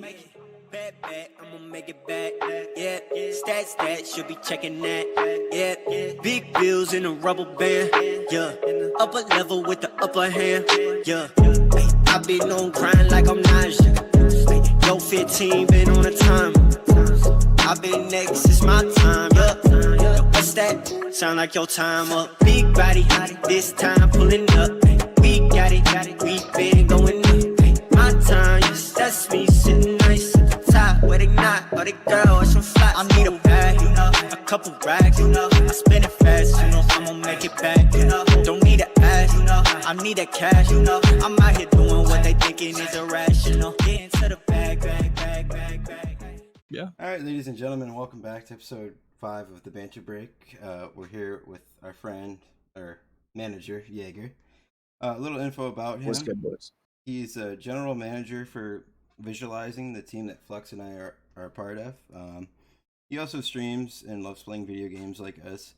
make it. Bad, I'ma make it back. Yeah, stats, should be checking that. Yeah, big bills in a rubber band. Yeah, upper level with the upper hand. Yeah, I been on grind like I'm Naja. Yo, 15 been on a time. I been next, it's my time. Yeah, what's that? Sound like your time up. Big body, this time pulling up. We got it, we been going up. My time, yes, that's me sitting nice at the top. Where they not, or they girl, or some fly. I need a bag, you know, a couple racks, you know. I spend it fast, you know, I'ma make it back, you know. Don't need an ass, you know, I need that cash, you know. I'm out here doing what they thinking is irrational. Getting to the bag. Yeah. All right, ladies and gentlemen, welcome back to episode 5 of the Banter Break. We're here with our friend, or manager, Jaeger. A little info about him. What's good, boys? He's a general manager for Visualizing, the team that Flux and I are a part of. He also streams and loves playing video games like us.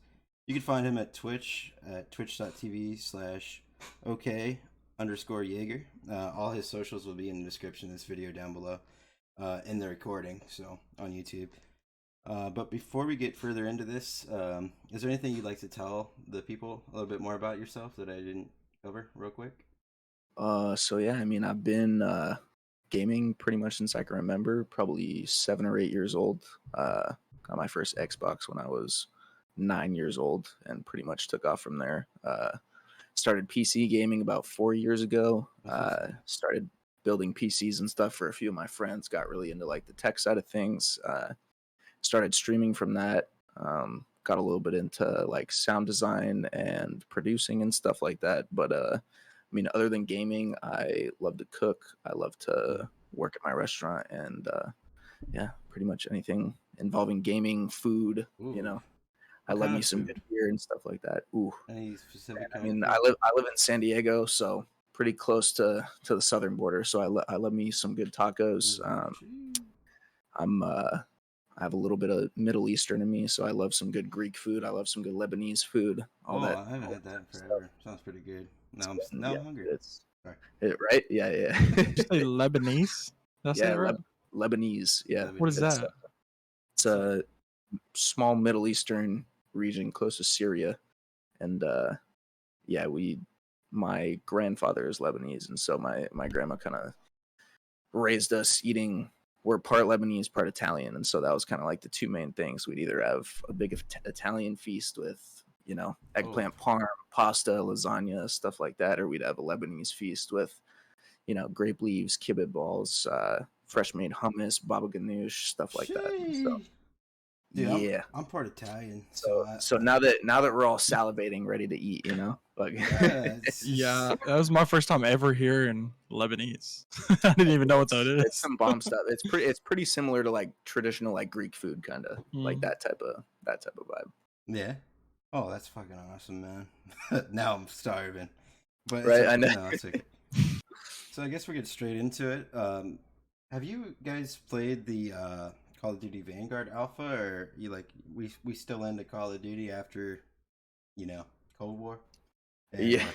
You can find him at Twitch at twitch.tv/OK_Jaeger. All his socials will be in the description of this video down below. In the recording, so on YouTube. But before we get further into this, is there anything you'd like to tell the people a little bit more about yourself that I didn't cover real quick? So yeah, I mean, I've been gaming pretty much since I can remember, probably 7 or 8 years old. Got my first Xbox when I was 9 years old, and pretty much took off from there. Started PC gaming about 4 years ago. Started building PCs and stuff for a few of my friends, got really into like the tech side of things, started streaming from that, got a little bit into like sound design and producing and stuff like that. But I mean, other than gaming, I love to cook, I love to work at my restaurant, and yeah, pretty much anything involving gaming, food. Ooh. You know, I love me some good beer and stuff like that. Ooh, Any specific I mean, I live in San Diego, so pretty close to the southern border, so I love me some good tacos. I have a little bit of Middle Eastern in me, so I love some good Greek food. I love some good Lebanese food. All that. I haven't had that in forever. Sounds pretty good. Now I'm hungry. Right? Yeah. Did you say Lebanese? That's yeah, right? Lebanese. Yeah. What is that? It's a small Middle Eastern region close to Syria, and yeah, my grandfather is Lebanese, and so my grandma kind of raised us eating. We're part Lebanese, part Italian, and so that was kind of like the two main things. We'd either have a big Italian feast with, you know, eggplant parm, pasta, lasagna, stuff like that, or we'd have a Lebanese feast with, you know, grape leaves, kibbeh balls, fresh made hummus, baba ganoush, stuff like that. So, dude, yeah, I'm part Italian, so now that we're all salivating, ready to eat, you know. Like, yeah, that was my first time ever hearing Lebanese. I didn't even know what that is. It's some bomb stuff. It's pretty similar to like traditional like Greek food, kind of like that type of vibe. Yeah. Oh, that's fucking awesome, man. Now I'm starving. But right, I know. No, it's okay. So I guess we get straight into it. Have you guys played the Call of Duty Vanguard Alpha, or you like we still into Call of Duty after, you know, Cold War? And, yeah.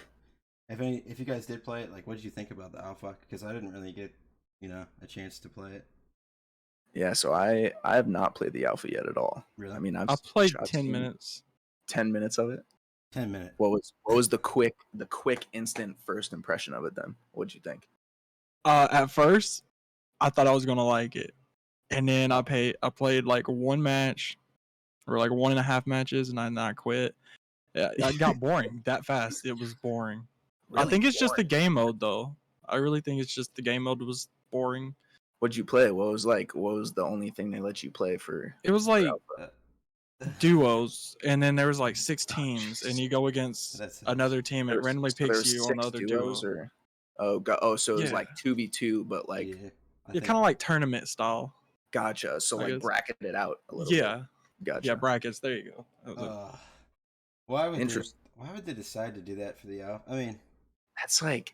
If you guys did play it, like, what did you think about the Alpha? Because I didn't really get, you know, a chance to play it. Yeah, so I have not played the Alpha yet at all. Really? I mean, I played 10 minutes. 10 minutes of it. 10 minutes. What was the quick instant first impression of it then? What'd you think? At first, I thought I was gonna like it, and then I played like one match, or like 1.5 matches, and I quit. Yeah, it got boring that fast. It was boring. Really I think it's boring. just the game mode, though. I really think it's just the game mode was boring. What'd you play? What was the only thing they let you play for? It was like duos, and then there was like 6 teams, and you go against another team. It randomly picks you on other duos. So it was like 2v2, but like kind of like tournament style. Gotcha. So like bracketed out a little. Yeah. Bit. Gotcha. Yeah, brackets. There you go. Why would they decide to do that for the Alpha? I mean, that's like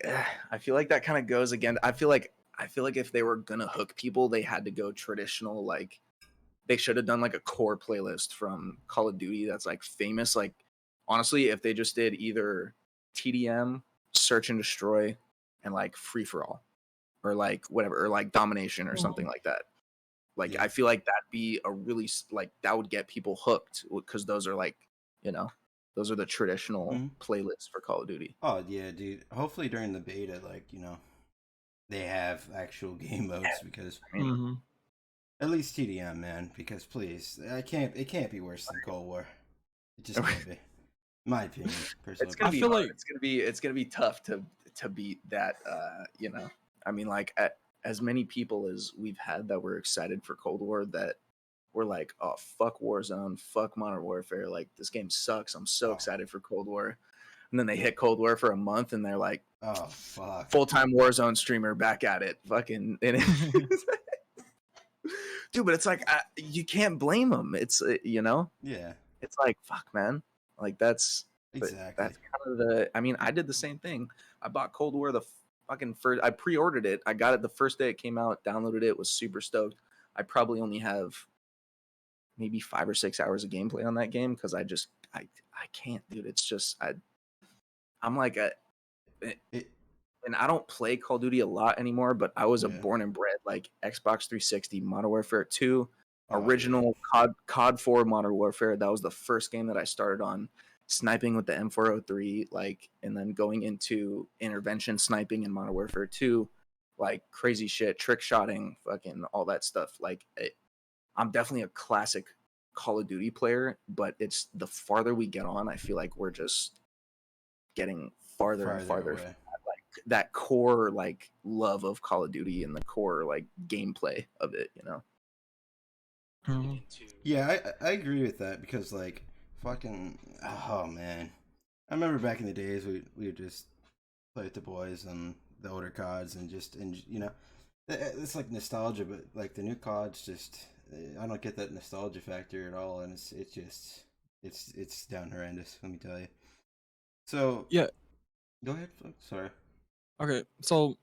I feel like that kind of goes again. I feel like if they were gonna hook people, they had to go traditional. Like, they should have done like a core playlist from Call of Duty that's like famous. Like, honestly, if they just did either TDM, Search and Destroy, and like Free for All, or like whatever, or like domination or something like that. Like Yeah. I feel like that'd be a really like that would get people hooked because those are like, you know, those are the traditional playlists for Call of Duty. Oh yeah, dude. Hopefully during the beta, like they have actual game modes because I mean, Hmm. at least TDM, man. Because please, it can't be worse than Cold War. It just can't be. My opinion, personal it's gonna I be opinion. feel hard. like It's gonna be tough to beat that. You know, I mean, like as many people as we've had that were excited for Cold War that were like, oh fuck Warzone, fuck Modern Warfare, like this game sucks. I'm so Oh, excited for Cold War, and then they hit Cold War for a month and they're like, oh fuck. full time Warzone streamer back at it, fucking. And dude, but it's like you can't blame them. It's you know, Yeah, it's like fuck, man. Like but exactly. that's kind of the. I mean, I did the same thing. I bought Cold War the fucking first. I pre-ordered it. I got it the first day it came out. Downloaded it. Was super stoked. I probably only have maybe 5 or 6 hours of gameplay on that game because I can't, dude. It's just I'm like It and I don't play Call of Duty a lot anymore, but I was a yeah. born and bred like Xbox 360, Modern Warfare 2, Oh yeah. original COD 4 Modern Warfare. That was the first game that I started on, sniping with the M403, like, and then going into intervention sniping in Modern Warfare 2, like crazy shit, trick shotting, fucking all that stuff. Like, I'm definitely a classic Call of Duty player, but it's the farther we get on, I feel like we're just getting farther and Farther farther from away. that core like love of Call of Duty and the core like gameplay of it, you know. Mhm. Yeah, I agree with that because like fucking oh man, I remember back in the days we would just play with the boys and the older CODs and just and it's like nostalgia, but like the new CODs just I don't get that nostalgia factor at all, and it's just it's down horrendous. Let me tell you. So Yeah. go ahead. Sorry. Okay. So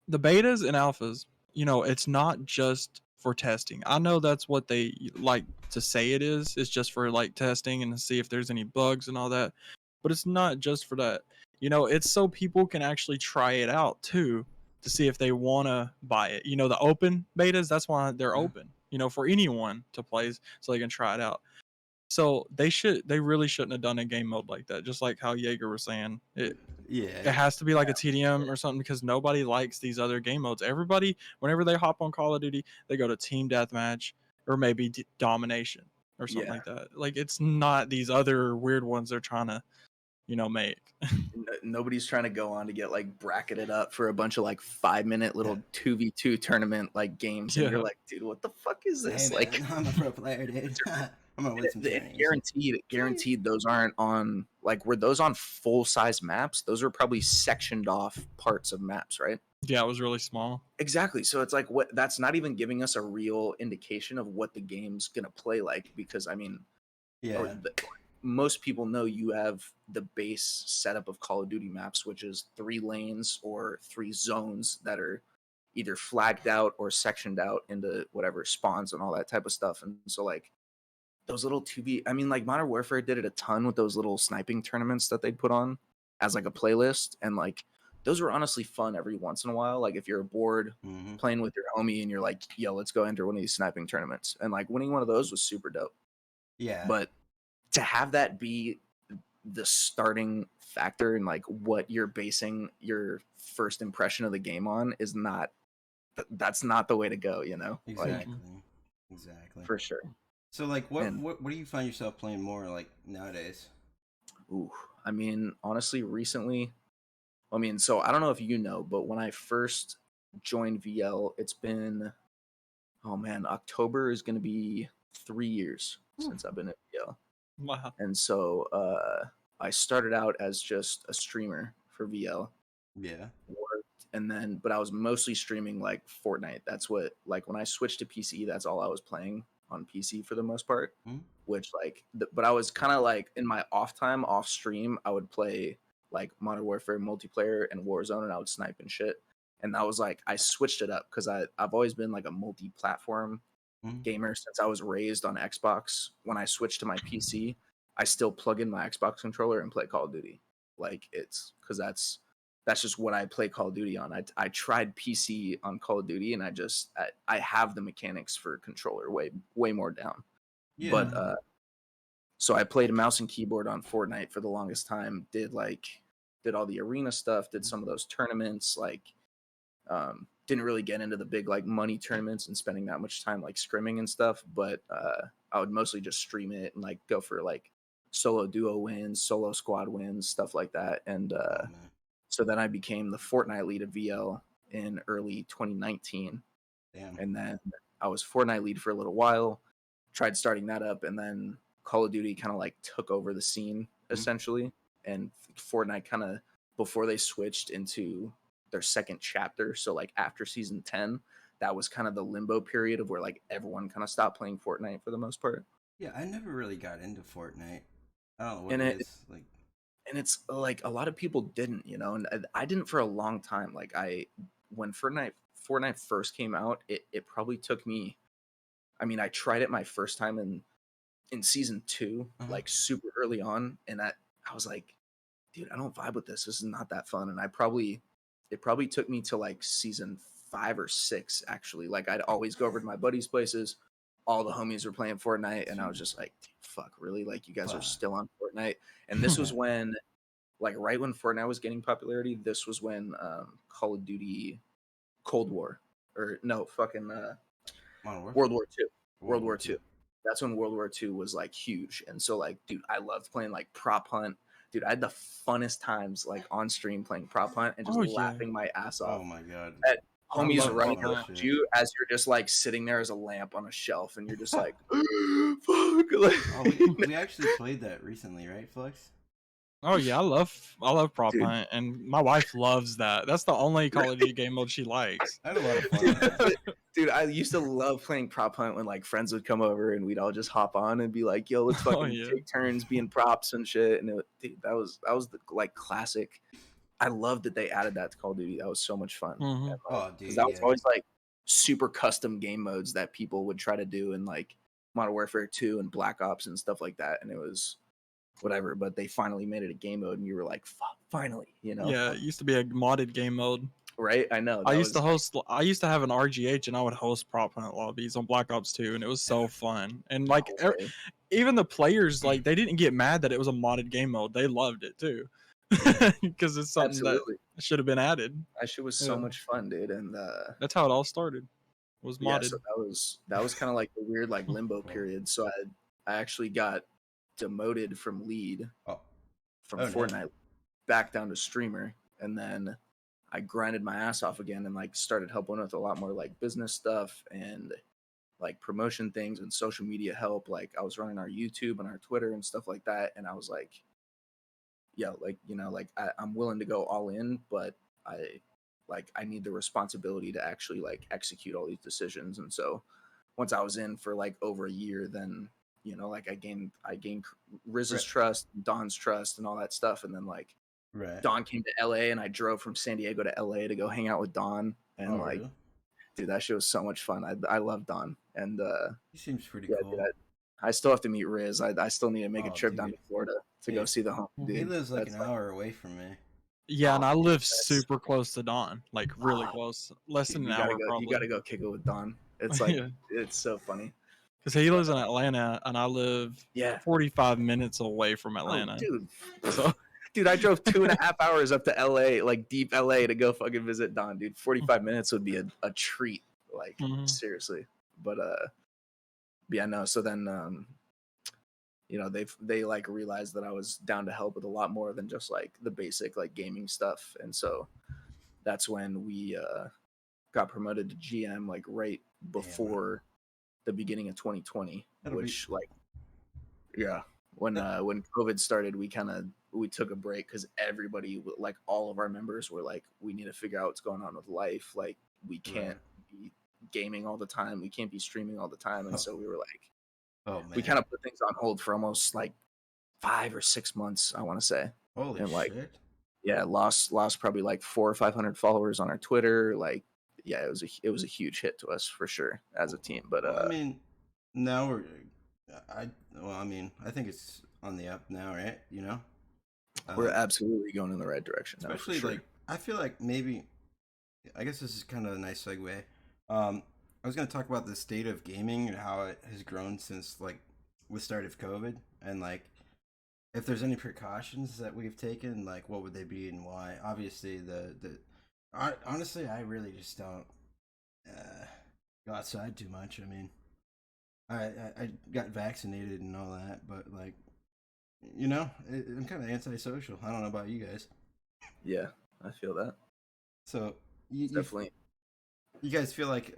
the betas and alphas, it's not just for testing. I know that's what they like to say it is. It's just for like testing and to see if there's any bugs and all that. But it's not just for that. It's so people can actually try it out too to see if they want to buy it. The open betas, that's why they're Yeah. open, for anyone to play so they can try it out. So they really shouldn't have done a game mode like that. Just like how Jaeger was saying, it Yeah. has to be like a TDM or something because nobody likes these other game modes. Everybody, whenever they hop on Call of Duty, they go to Team Deathmatch or maybe Domination or something Yeah. like that. Like it's not these other weird ones they're trying to, make. Nobody's trying to go on to get like bracketed up for a bunch of like 5 minute little 2v2 tournament like games, and you're Yeah. like, dude, what the fuck is Hey this? man, Like, I'm a pro player, dude. I'm gonna win some it's tourneys. guaranteed those aren't on like were those on full size maps? Those were probably sectioned off parts of maps, right? Yeah, it was really small. Exactly. So it's like what that's not even giving us a real indication of what the game's gonna play like because I mean, or Yeah. most people know you have the base setup of Call of Duty maps, which is 3 lanes or 3 zones that are either flagged out or sectioned out into whatever spawns and all that type of stuff. And so like those little 2v, I mean, like Modern Warfare did it a ton with those little sniping tournaments that they'd put on as like a playlist, and like those were honestly fun every once in a while. Like if you're bored Mm-hmm. playing with your homie and you're like, yo, let's go enter one of these sniping tournaments, and like winning one of those was super dope. Yeah. But to have that be the starting factor and like what you're basing your first impression of the game on is not that's not the way to go, you know? Like Exactly. Exactly. for sure. So like And what do you find yourself playing more like nowadays? ooh, I mean, honestly, recently, I mean, so I don't know if you know, but when I first joined VL, it's been oh man, October is going to be 3 years since I've been at VL. Wow. And so I started out as just a streamer for VL, Yeah. worked, and then but I was mostly streaming like Fortnite. That's what like when I switched to PC, that's all I was playing on PC for the most part. Mm-hmm. Which like, but I was kind of like in my off time, off stream, I would play like Modern Warfare multiplayer and Warzone, and I would snipe and shit. And that was like I switched it up because I've always been like a multi-platform Mm-hmm. gamer since I was raised on Xbox. When I switched to my PC, I still plug in my Xbox controller and play Call of Duty. Like it's because that's that's just what I play Call of Duty on. I tried PC on Call of Duty, and I have the mechanics for controller way more down. Yeah. But so I played a mouse and keyboard on Fortnite for the longest time. Did all the arena stuff. Did some of those tournaments. Didn't really get into the big like money tournaments and spending that much time like scrimming and stuff. But I would mostly just stream it and like go for like solo duo wins, solo squad wins, stuff like that. And Oh, man. so then I became the Fortnite lead of VL in early 2019. Damn. And then I was Fortnite lead for a little while, tried starting that up, and then Call of Duty kind of like took over the scene essentially. And Fortnite kind of, before they switched into their second chapter, so like after season 10, that was kind of the limbo period of where like everyone kind of stopped playing Fortnite for the most part. Yeah, I never really got into Fortnite. I don't know what And it is. Like, and it's like a lot of people didn't, and I didn't for a long time. Like when Fortnite first came out, it probably took me, I mean, I tried it my first time in season 2, like super early on, and I was like, dude, I don't vibe with this. This is not that fun. And it probably took me to like season 5 or 6 actually. Like I'd always go over to my buddies' places. All the homies were playing Fortnite, and I was just like, fuck, really? Like you guys are still on Fortnite? And this was when, like, right when Fortnite was getting popularity. This was when Call of Duty Cold War, or no, fucking World War II. World War II. That's when World War II was like huge. And so like, dude, I loved playing like prop hunt. Dude, I had the funnest times like on stream playing prop hunt and just laughing my ass off. Oh my god. At homies love running prop around hunt. you as you're just like sitting there as a lamp on a shelf, and you're just like, fuck. We actually played that recently, right, Flex? Oh yeah, I love prop Dude. hunt, and my wife loves that. That's the only Call of Duty game mode she likes. I had a lot of fun. Dude, I used to love playing prop hunt when like friends would come over and we'd all just hop on and be like, "Yo, let's fucking take turns being props and shit." And dude, that was the like classic. I loved that they added that to Call of Duty. That was so much fun. Mhm. And, Oh, dude, because that was always like super custom game modes that people would try to do in like Modern Warfare 2 and Black Ops and stuff like that. And it was whatever, but they finally made it a game mode, and you were like, "Fuck, finally!" Yeah, it used to be a modded game mode. Right? I know. I used to have an RGH, and I would host prop hunt lobbies on Black Ops 2, and it was so fun. And like even the players, like they didn't get mad that it was a modded game mode. They loved it too. Because it's something that should have been added. That shit was so much fun, dude. And that's how it all started. Was modded. Yeah, so that was kind of like the weird like limbo period. So I actually got demoted from lead from Fortnite back down to streamer, and then I grinded my ass off again and like started helping with a lot more like business stuff and like promotion things and social media help. Like I was running our YouTube and our Twitter and stuff like that, and I was like, yeah, like, like I'm willing to go all in, but I need the responsibility to actually like execute all these decisions. And so once I was in for like over a year, then like I gained Riz's trust, Don's trust, and all that stuff. And then like Don came to LA, and I drove from San Diego to LA to go hang out with Don. And really? Dude, that shit was so much fun. I love Don, and he seems pretty cool. Dude, I still have to meet Riz. I still need to make a trip down to Florida to go see the home. Dude, he lives like an hour away from me. Yeah, and I live super close to Don, like really close, less than an hour. Probably. You gotta go kick it with Don. It's like it's so funny. Because he lives in Atlanta, and I live 45 minutes away from Atlanta. Oh, dude. So, dude, I drove 2.5 hours up to LA, like deep LA, to go fucking visit Don, dude. 45 minutes would be a treat, like seriously. But yeah, no. So then, they like realized that I was down to help with a lot more than just like the basic like gaming stuff, and so that's when we got promoted to GM, like right before the beginning of 2020, when COVID started, we took a break because everybody, like all of our members, were like, we need to figure out what's going on with life. Like we can't be gaming all the time, we can't be streaming all the time, and so we were like, we kind of put things on hold for almost like 5 or 6 months, I want to say. Holy and like, shit! Yeah, lost probably like 400 or 500 followers on our Twitter. Like, yeah, it was a huge hit to us for sure as a team. But I mean, now I think it's on the up now, right? We're absolutely going in the right direction. Especially now, like I feel like maybe I guess this is kind of a nice segue. I was going to talk about the state of gaming and how it has grown since like the start of COVID, and like if there's any precautions that we've taken, like what would they be and why? Obviously, honestly, I really just don't go outside too much. I mean, I got vaccinated and all that, but like I'm kind of antisocial. I don't know about you guys. Yeah, I feel that. So It's definitely. you guys feel like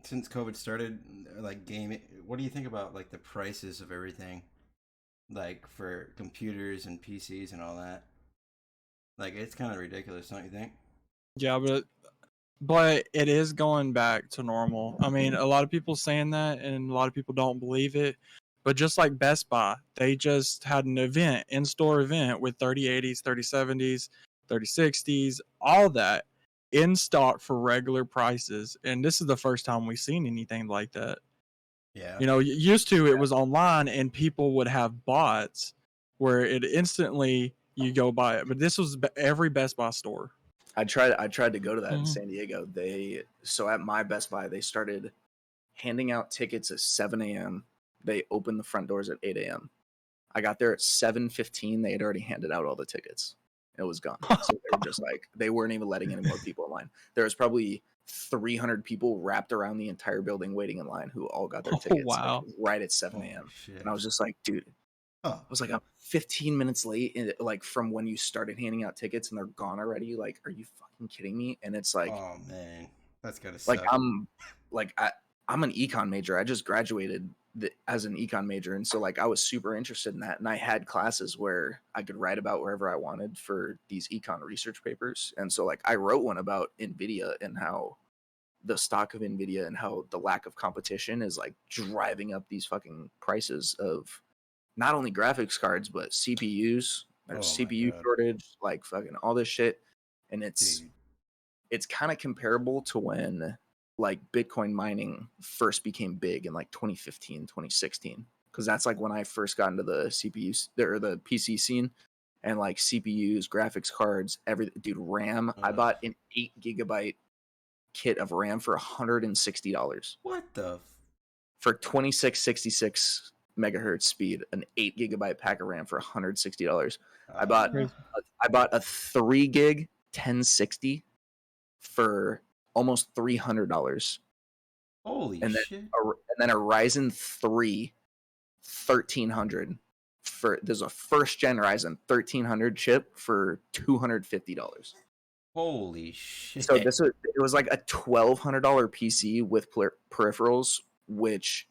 since COVID started, like gaming, what do you think about like the prices of everything, like for computers and PCs and all that? Like it's kind of ridiculous, don't you think? Yeah, but it is going back to normal. I mean, a lot of people saying that, and a lot of people don't believe it. But just like Best Buy, they just had an event, in-store event with 3080s, 3070s, 3060s, all that in stock for regular prices. And this is the first time we've seen anything like that. Yeah. You know, used to it was online and people would have bots where it instantly you go buy it. But this was every Best Buy store. I tried to go to that in Mhm. San Diego. So at my Best Buy, they started handing out tickets at 7 a.m. They opened the front doors at 8 a.m. I got there at 7:15. They had already handed out all the tickets. It was gone. So they were just like, they weren't even letting any more people in line. There was probably 300 people wrapped around the entire building waiting in line who all got their Oh, tickets like, wow. right at 7 Holy a.m. shit. And I was just like, dude, I Oh, was like, I'm 15 minutes late, like from when you started handing out tickets, and they're gone already. Like, are you fucking kidding me? And it's like, oh man, that's gotta like suck. I'm an econ major. I just graduated as an econ major, and so like I was super interested in that, and I had classes where I could write about wherever I wanted for these econ research papers. And so like I wrote one about Nvidia and how the stock of Nvidia and how the lack of competition is like driving up these fucking prices of not only graphics cards but CPUs. There's Oh my CPU god, shortage, like fucking all this shit, and dude. it's kind of comparable to when like Bitcoin mining first became big in like 2015, 2016. Because that's like when I first got into the CPUs or the PC scene, and like CPUs, graphics cards, dude, RAM. I Ugh. bought an 8 GB kit of RAM for $160 What the? for 2666 megahertz speed, an 8 GB pack of RAM for $160. I bought Uh, I bought a 3 gig 1060 for almost $300, holy and shit. then a Ryzen 3 1300 for there's a first gen Ryzen 1300 chip for $250. Holy shit. So it was like a $1,200 PC with peripherals, which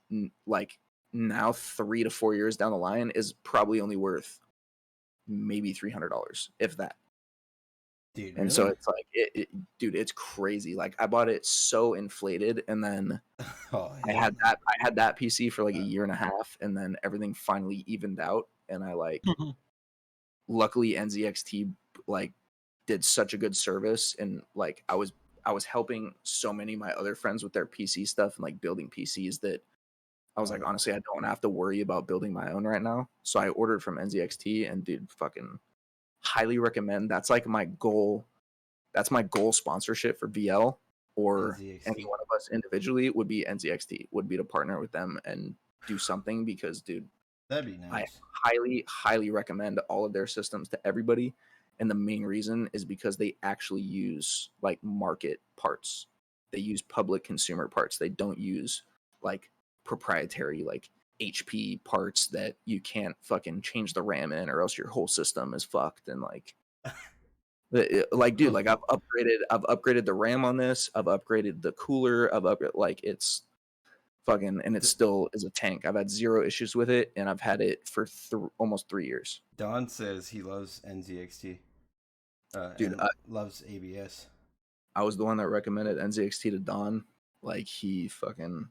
like now 3 to 4 years down the line is probably only worth maybe $300, if that. Dude, And so really? it's like, dude, it's crazy. Like I bought it so inflated, and then Oh I hell no. had that PC for like a year and a half, and then everything finally evened out. And I like, luckily NZXT like did such a good service, and like I was helping so many of my other friends with their PC stuff and like building PCs that I was like, honestly, I don't have to worry about building my own right now. So I ordered from NZXT, and dude, fucking highly recommend. That's like my goal. That's my goal sponsorship for VL or any NZXT. one of us individually would be NZXT, would be to partner with them and do something, because dude, That'd be I nice. highly recommend all of their systems to everybody. And the main reason is because they actually use like market parts. They use public consumer parts. They don't use like proprietary like HP parts that you can't fucking change the RAM in, or else your whole system is fucked. And like dude, like I've upgraded the RAM on this. I've upgraded the cooler. Like it's fucking, and it still is a tank. I've had zero issues with it, and I've had it for almost 3 years. Don says he loves NZXT Dude, and loves ABS. I was the one that recommended NZXT to Don. Like he fucking,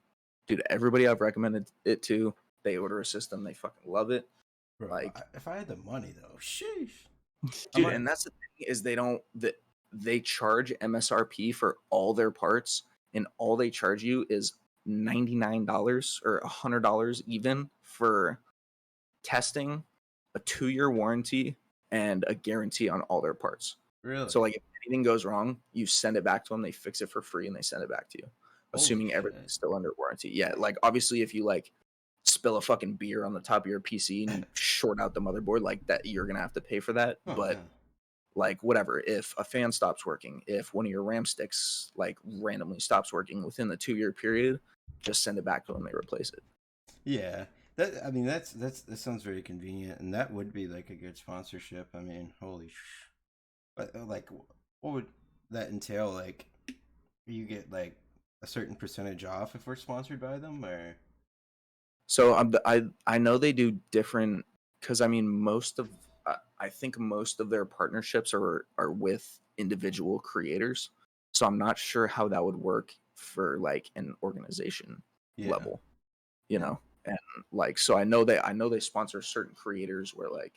dude, everybody I've recommended it to, they order a system, they fucking love it. Bro, Like, if I had the money though, sheesh. dude, and that's the thing is they charge MSRP for all their parts, and all they charge you is $99 or $100 even for testing, a 2-year warranty, and a guarantee on all their parts. Really? So like if anything goes wrong, you send it back to them, they fix it for free, and they send it back to you, Holy assuming everything's shit. still under warranty. Yeah, like obviously if you like spill a fucking beer on the top of your PC and you short out the motherboard like that, you're gonna have to pay for that. Oh, But yeah. like whatever, if a fan stops working, if one of your RAM sticks like randomly stops working within the 2-year period, just send it back to them, they replace it. Yeah. That, I mean, that sounds very convenient, and that would be like a good sponsorship. I mean, holy but like, what would that entail? Like, you get like a certain percentage off if we're sponsored by them, or So I know they do different, because I mean I think most of their partnerships are with individual creators. So I'm not sure how that would work for like an organization yeah, level, you Yeah. know. And like so I know they sponsor certain creators where like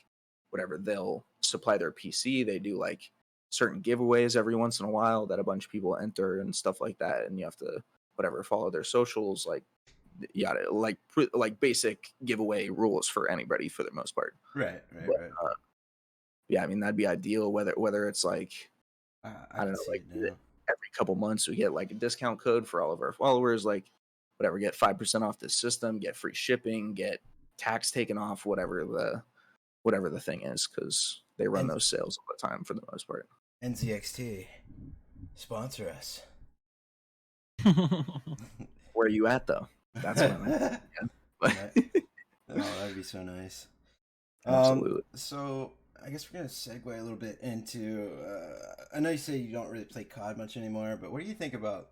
whatever, they'll supply their PC, they do like certain giveaways every once in a while that a bunch of people enter and stuff like that, and you have to whatever follow their socials, like yada, like basic giveaway rules for anybody for the most part. right, But right. yeah, I mean that'd be ideal. Whether it's like I I don't can know, see like it now. every couple months we get like a discount code for all of our followers, like whatever, get 5% off this system, get free shipping, get tax taken off, whatever the thing is, because they run And those sales all the time for the most part. NZXT sponsor us. Where are you at though? That's what I'm at. Right. Yeah. Oh, that'd be so nice. Absolutely. So I guess we're gonna segue a little bit into. I know you say you don't really play COD much anymore, but what do you think about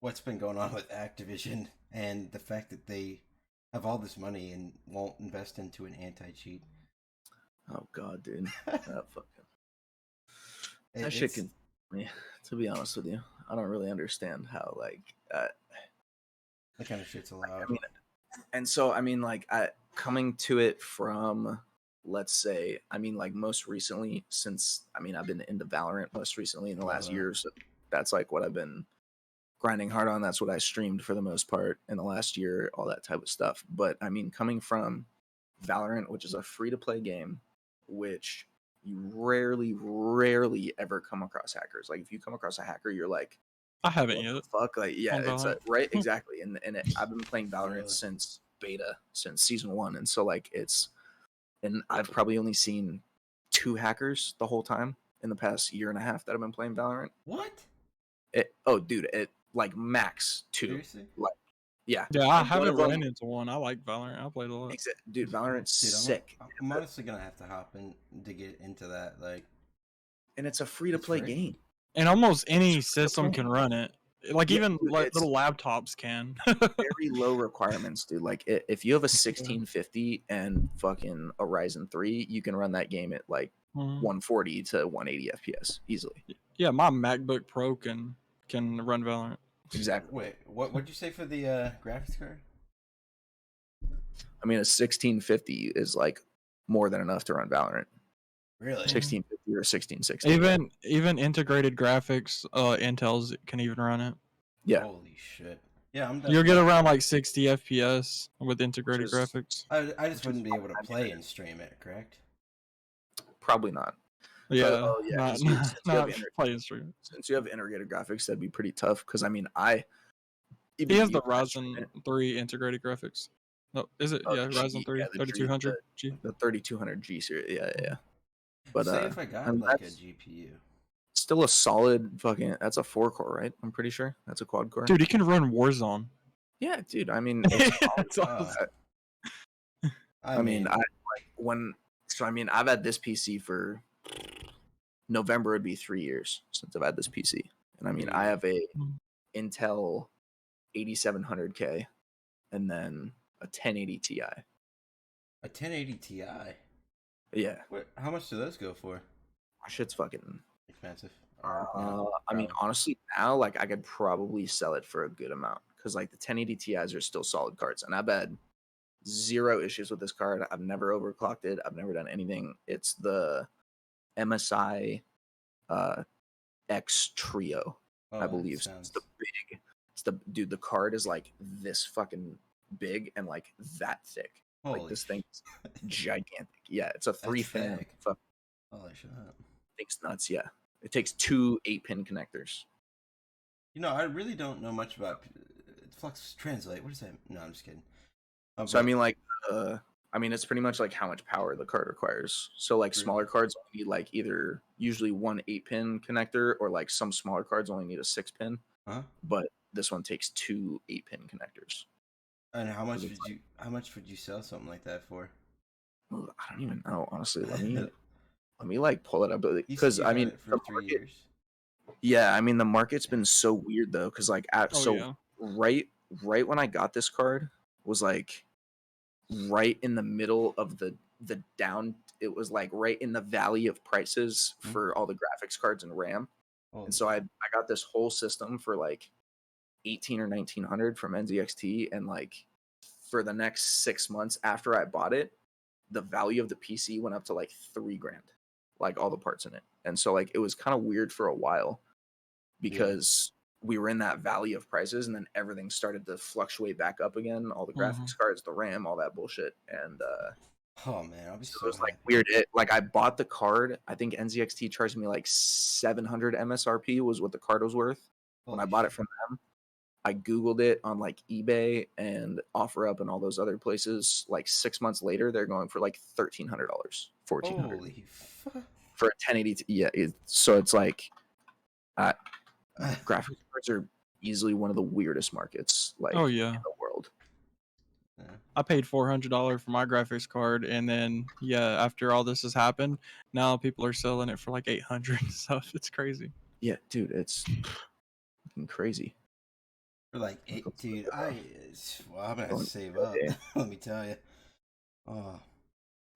what's been going on with Activision and the fact that they have all this money and won't invest into an anti-cheat? Oh god, dude. That fucking that shit It's can me, to be honest with you. I don't really understand how like the kind of shit's allowed. I mean, and so I mean like coming to it from, let's say, I mean like most recently, since I mean I've been into Valorant most recently in the last year or so. That's like what I've been grinding hard on. That's what I streamed for the most part in the last year, all that type of stuff. But I mean, coming from Valorant, which is a free to play game, which you rarely ever come across hackers. Like if you come across a hacker, you're like, I haven't what the yet fuck? Like, yeah, on it's Valorant. right, exactly. I've been playing Valorant Really? since beta, since season 1, and so like and I've probably only seen 2 hackers the whole time in the past year and a half that I've been playing Valorant. What? Oh, dude, it like max 2. Seriously? Like, yeah. Yeah, I And one haven't of them, ran into one. I like Valorant. I played a lot. dude, Valorant's Dude, sick, I'm honestly gonna have to hop in to get into that. Like, and it's a free to it's play free. game. And almost any It's free to system play. can run it. Like Yeah, even dude, like it's little laptops can. very low requirements, dude. Like if you have a 1650 and fucking a Ryzen 3, you can run that game at like Mhm. 140 to 180 FPS easily. Yeah, my MacBook Pro can run Valorant. Exactly. Wait, what'd you say for the graphics card? I mean, a 1650 is like more than enough to run Valorant. Really? 1650 or 1660. Even integrated graphics, Intel's can even run it. Yeah. Holy shit. Yeah, I'm You'll get definitely. around like 60 FPS with integrated Which is- graphics. I just which wouldn't is be able to fine. play and stream it, correct? Probably not. Yeah, Oh yeah, not 'cause since you have not playing stream. since you have integrated graphics, that'd be pretty tough. Because I mean, He even has you the can't stream Ryzen it. 3 integrated graphics. No, is it? Oh, Yeah, the Ryzen G, 3 yeah, the 3200 G. the 3200G series. Yeah. But Say if I I got mean, like a that's GPU. still a solid fucking. That's a 4-core, right? I'm pretty sure that's a quad core. Dude, he can run Warzone. Yeah, dude. I mean, it's That's awesome. I mean, I like when. So I mean, I've had this PC for November. Would be 3 years since I've had this PC, and I mean, I have a Intel 8700K, and then a 1080 Ti. a 1080 Ti. Yeah, How much do those go for? my shit's fucking. Expensive. I mean, honestly, now like I could probably sell it for a good amount because like the 1080 Ti's are still solid cards, and I've had 0 issues with this card. I've never overclocked it. I've never done anything. It's the MSI X Trio, I believe. So it's the big. It's the dude. The card is like this fucking big and like that thick. Like this thing's gigantic. Yeah, it's a 3-fan. big. Holy shit. Thing's nuts. Yeah. It takes 2 8-pin connectors. You know, I really don't know much about flux translate. What is that? No, I'm just kidding. So I mean, like, it's pretty much like how much power the card requires. So like smaller cards only need like either usually 1 8-pin connector, or like some smaller cards only need a 6-pin. Huh? But this one takes 2 8-pin connectors. And how much would you sell something like that for? I don't even know, honestly. Let me like pull it up, because I mean, for 3 years. Yeah, I mean the market's been so weird though, because like yeah. right when I got this card was like right in the middle of the down. It was like right in the valley of prices for all the graphics cards and RAM. And so I got this whole system for like 18 or 1900 from NZXT, and like for the next 6 months after I bought it, the value of the PC went up to like $3,000, like all the parts in it. And so like it was kind of weird for a while, because we were in that valley of prices, and then everything started to fluctuate back up again. All the graphics cards, the RAM, all that bullshit. And oh man, I'll be so so it was like happy. weird. Like I bought the card. I think NZXT charged me like 700 MSRP was what the card was worth when I bought it from them. I Googled it on like eBay and OfferUp and all those other places. Like 6 months later, they're going for like $1,300, $1,400 Holy fuck. for a 1080. Yeah, so it's like graphics cards are easily one of the weirdest markets like Oh yeah. in the world. I paid $400 for my graphics card, and then after all this has happened, now people are selling it for like 800. So it's crazy. Yeah, dude, it's fucking crazy. For like 8, dude. I'm gonna have to save up. Let me tell you. Oh.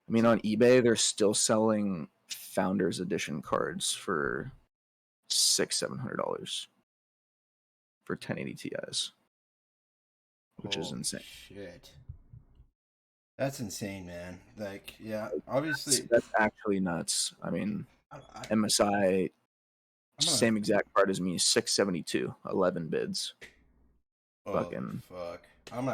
I mean, on eBay, they're still selling Founders Edition cards for $600-$700 for 1080 Ti's, which is insane. Shit. That's insane, man. Like, yeah, obviously That's actually nuts. I mean, MSI, same exact card as me, 672, 11 bids. Fucking fuck.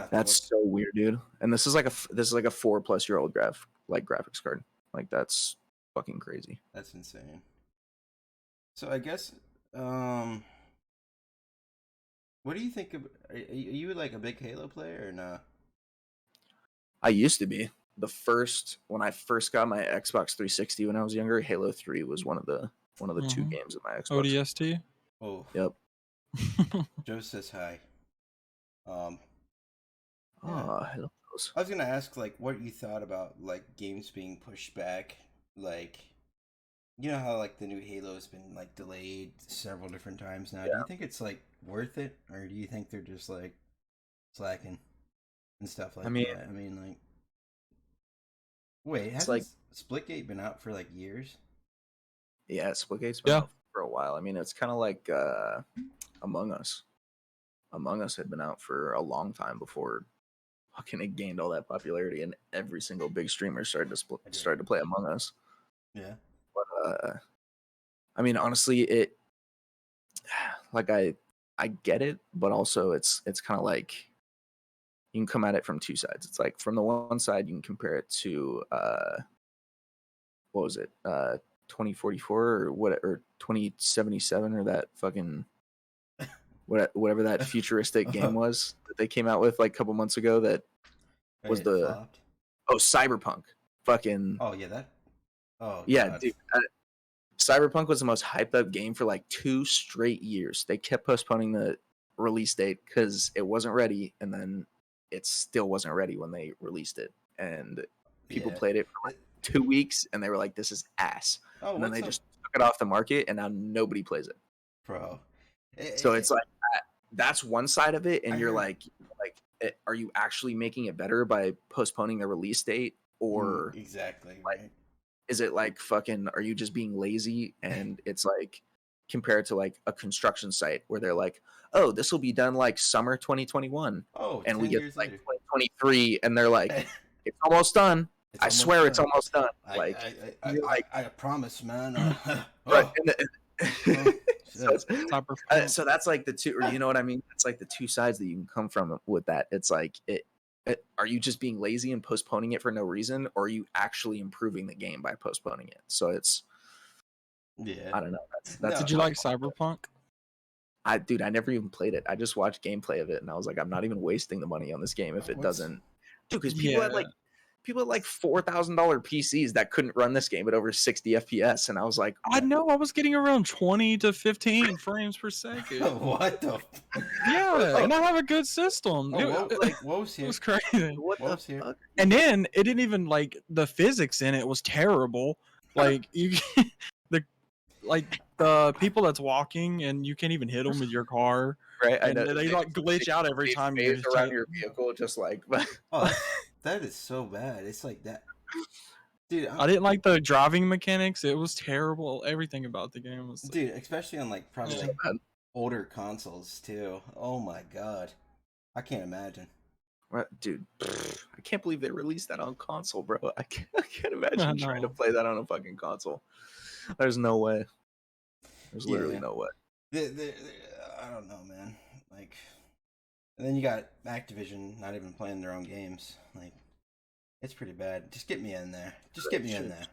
that's so weird, dude. And this is like a 4+ year old graphics card. Like that's fucking crazy. That's insane. So I guess, what do you think of? Are you like a big Halo player or not? I used to be. When I first got my Xbox 360 when I was younger, Halo 3 was one of the 2 games of my Xbox. ODST. Oh. Yep. Joe says hi. Hello. I was gonna ask like what you thought about like games being pushed back, like you know how like the new Halo's been like delayed several different times now. Yeah. Do you think it's like worth it, or do you think they're just like slacking and stuff like that? I mean, like, wait, hasn't Splitgate been out for like years? Yeah, Splitgate's been out for a while. I mean, it's kind of like Among Us. Among Us had been out for a long time before fucking it gained all that popularity, and every single big streamer started to play Among Us. Yeah. But I mean, honestly, it like I get it, but also it's kind of like you can come at it from two sides. It's like from the one side you can compare it to what was it? 2044 or what, or 2077, or that fucking whatever that futuristic game was that they came out with like a couple months ago that was flopped. Cyberpunk. Fucking God. Dude. Cyberpunk was the most hyped up game for like 2 straight years. They kept postponing the release date because it wasn't ready, and then it still wasn't ready when they released it. And people played it for like 2 weeks, and they were like, "This is ass." And then they just took it off the market, and now nobody plays it, bro. So it's like that's one side of it, and you're like, are you actually making it better by postponing the release date, or exactly like? Is it like fucking, are you just being lazy? And it's like compared to like a construction site where they're like, oh, this will be done like summer 2021. And we get like 2023 and they're like, it's almost done. I swear done. It's almost done. Like, I promise, man. Right. So that's like the two, or you know what I mean? It's like the two sides that you can come from with that. It's like are you just being lazy and postponing it for no reason, or are you actually improving the game by postponing it? So it's Yeah. I don't know. That's No. Did you like Cyberpunk? I never even played it. I just watched gameplay of it, and I was like, I'm not even wasting the money on this game if it What's- doesn't. Dude, because Yeah. people had like $4,000 PCs that couldn't run this game at over 60 FPS, and I was like, I know. I was getting around 20 to 15 frames per second. What the? Yeah, and I have a good system. Oh, It, like what was it here? was crazy. what What the was here? fuck? And then it didn't even like the physics in it was terrible. Like you, the like the people that's walking and you can't even hit them with your car, Right? I and know they like glitch out every time you phase around hit. your vehicle, just like. Oh, that is so bad. It's like that, dude. I didn't like the driving mechanics. It was terrible. Everything about the game was. Like, Dude, especially on like probably Yeah. like bad. older consoles too. Oh my god, I can't imagine. What, dude? I can't believe they released that on console, bro. I can't imagine trying to know. play that on a fucking console. There's no way. There's literally Yeah. no way. I don't know, man. Like, and then you got Activision not even playing their own games. Like, it's pretty bad. Just get me in there. Just get me in there.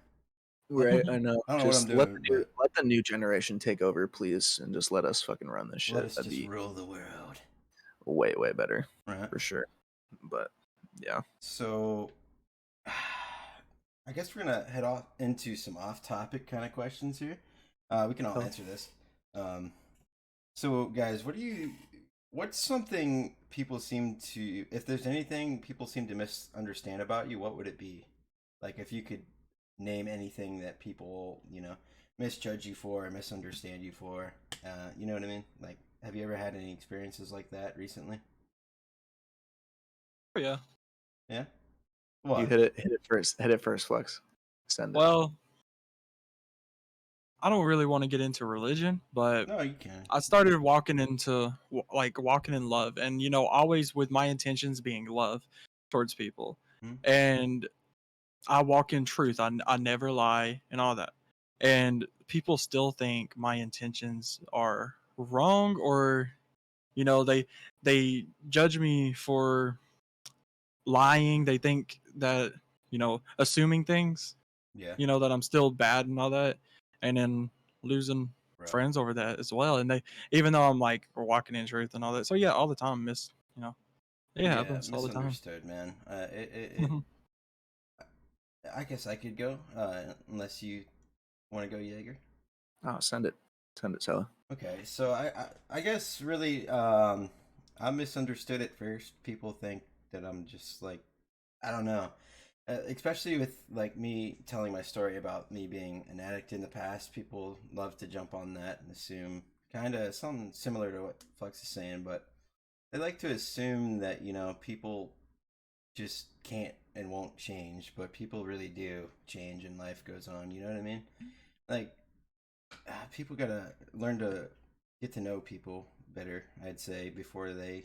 Right, I know. I don't know what Just I'm doing, let the new generation take over, please, and just let us fucking run this shit. Let us That'd just be rule the world. way, way better Right. for sure. But yeah, So, I guess we're gonna head off into some off-topic kind of questions here. We can all Cool. answer this. So, guys, what's something people seem to, if there's anything people seem to misunderstand about you, what would it be? Like, if you could name anything that people, misjudge you for or misunderstand you for, you know what I mean? Like, have you ever had any experiences like that recently? Oh, yeah. Yeah. What? you hit it first, Flex. Send it. Well, I don't really want to get into religion, but No, you can. I started walking into walking in love, and always with my intentions being love towards people, Mhm. and I walk in truth. I never lie and all that, and people still think my intentions are wrong, or they judge me for lying. They think that assuming things, Yeah. that I'm still bad and all that, and then losing Bro. friends over that as well. And they, even though I'm like walking in truth and all that, so yeah, all the time, it happens all the time. Misunderstood, man. I guess I could go, unless you want to go, Jaeger. Oh, send it, Syla. Okay, so I guess really, I misunderstood at first. People think that I'm just like, I don't know. Especially with like me telling my story about me being an addict in the past, people love to jump on that and assume kind of something similar to what Flex is saying, but they like to assume that people just can't and won't change, but people really do change and life goes on. You know what I mean? Like, people gotta learn to get to know people better, I'd say, before they,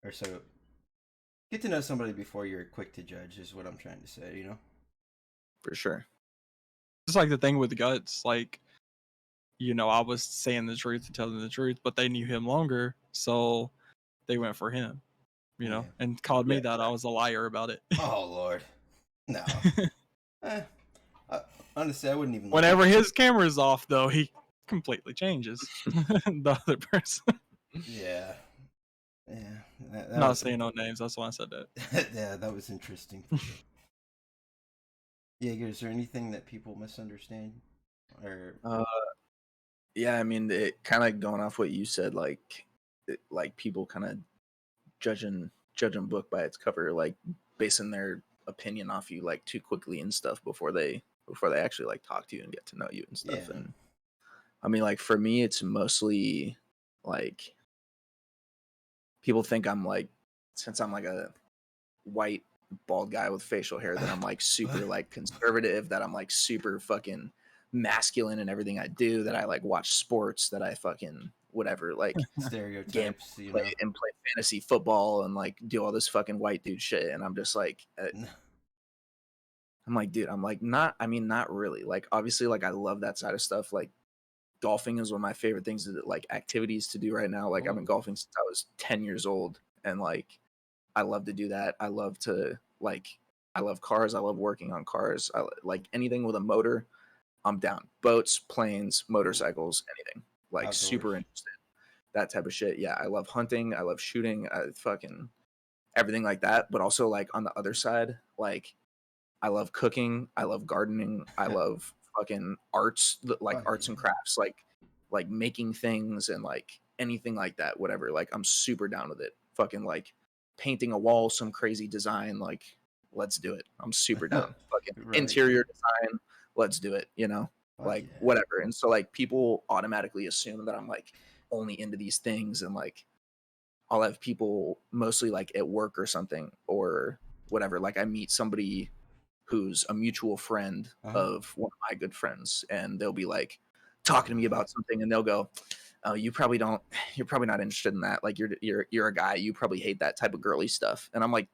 or so get to know somebody before you're quick to judge is what I'm trying to say, For sure. It's like the thing with guts, like I was saying the truth and telling the truth, but they knew him longer, so they went for him, Yeah. and called me Yeah, that I was a liar about it. Oh Lord, no. Honestly, I wouldn't even. Whenever his camera's off, though, he completely changes the other person. Yeah, yeah. That Not was, saying no names. That's why I said that. yeah, that was interesting. For sure. Jaeger, is there anything that people misunderstand, or Yeah, I mean, it kind of going off what you said, like people kind of judging book by its cover, like basing their opinion off you like too quickly and stuff before they actually like talk to you and get to know you and stuff. Yeah. And I mean, like for me, it's mostly like people think I'm like, since I'm like a white bald guy with facial hair, that I'm like super like conservative, that I'm like super fucking masculine in everything I do, that I like watch sports, that I fucking whatever, like stereotypes? play fantasy football and like do all this fucking white dude shit. And I'm just like, I'm like, dude, I'm like, not really. Like, obviously, like I love that side of stuff. Like, golfing is one of my favorite things, like activities to do right now. Like, I've been golfing since I was 10 years old, and like I love to do that. I love cars. I love working on cars. I like anything with a motor. I'm down. Boats, planes, motorcycles, anything. Like super Outdoors. interested. That type of shit. Yeah, I love hunting. I love shooting. I fucking everything like that. But also like on the other side, like I love cooking. I love gardening. I love fucking like Fuck arts and yeah. crafts, like making things and like anything like that. Whatever. Like I'm super down with it. Fucking like painting a wall, some crazy design. Like let's do it. I'm super down. Fucking Right. interior design. Let's do it. You know, Fuck like yeah. whatever. And so like people automatically assume that I'm like only into these things and like I'll have people mostly like at work or something or whatever. Like I meet somebody who's a mutual friend Uh-huh. of one of my good friends, and they'll be like talking to me about something, and they'll go, "Oh, you're probably not interested in that. Like you're a guy, you probably hate that type of girly stuff." And I'm like,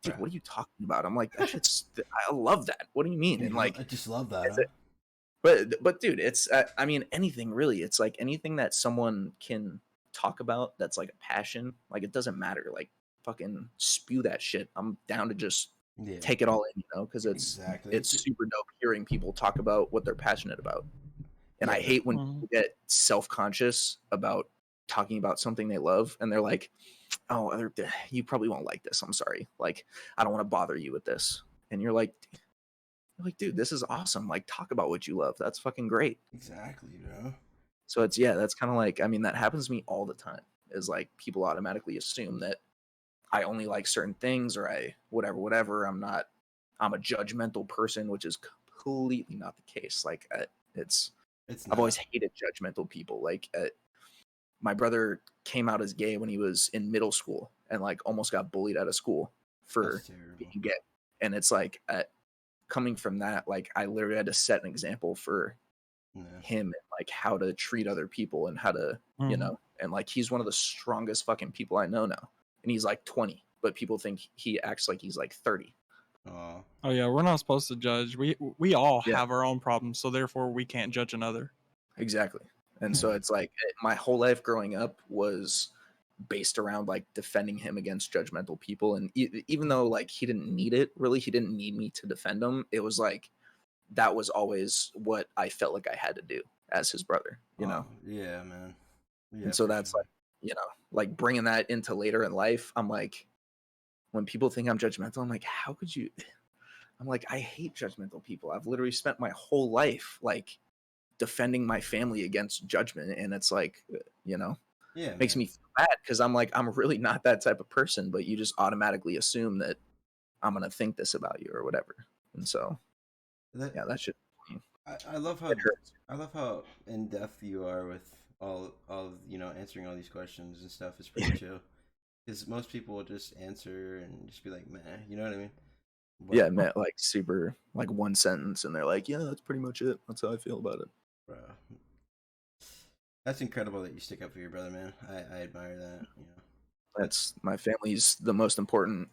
dude, Bruh. what are you talking about? I'm like, that shit's, I love that. What do you mean? And I like, just love that, it's huh? but dude, it's I mean anything really. It's like anything that someone can talk about that's like a passion. Like it doesn't matter. Like fucking spew that shit. I'm down to just Yeah. take it all in, because Exactly. it's super dope hearing people talk about what they're passionate about. And Yeah, I hate when Mhm. people get self-conscious about talking about something they love, and they're like, "Oh, you probably won't like this. I'm sorry. Like I don't want to bother you with this." And you're like, dude, this is awesome. Like, talk about what you love. That's fucking great. exactly, bro. So it's, yeah, that's kind of like, I mean, that happens to me all the time. Is like people automatically assume that I only like certain things or I whatever. I'm a judgmental person, which is completely not the case. Like, it's It's I've always not. hated judgmental people. Like, my brother came out as gay when he was in middle school and like almost got bullied out of school That's for terrible. being gay. And it's like, coming from that, like I literally had to set an example for Yeah. him and like how to treat other people and how to, Mhm. and like he's one of the strongest fucking people I know now. And he's like 20, but people think he acts like he's like 30. Oh, Oh yeah, we're not supposed to judge. We all Yeah, have our own problems, so therefore we can't judge another. exactly. And so it's like my whole life growing up was based around like defending him against judgmental people. And even though like he didn't need it, really, he didn't need me to defend him. It was like, that was always what I felt like I had to do as his brother. oh, yeah, man. Yeah, And so for that's sure. like, like bringing that into later in life. I'm like, when people think I'm judgmental, I'm like, how could you? I'm like, I hate judgmental people. I've literally spent my whole life like defending my family against judgment. And it's like, Yeah, makes man. me feel bad because I'm like, I'm really not that type of person, but you just automatically assume that I'm going to think this about you or whatever. And so, That yeah, that should, I love how it hurts. in depth you are with all of, answering all these questions and stuff. Is pretty chill. Because most people will just answer and just be like, "Meh," you know what I mean? Yeah, But, man, like super, like one sentence, and they're like, yeah, that's pretty much it. That's how I feel about it. bro, that's incredible that you stick up for your brother, man. I admire that. That's my family's the most important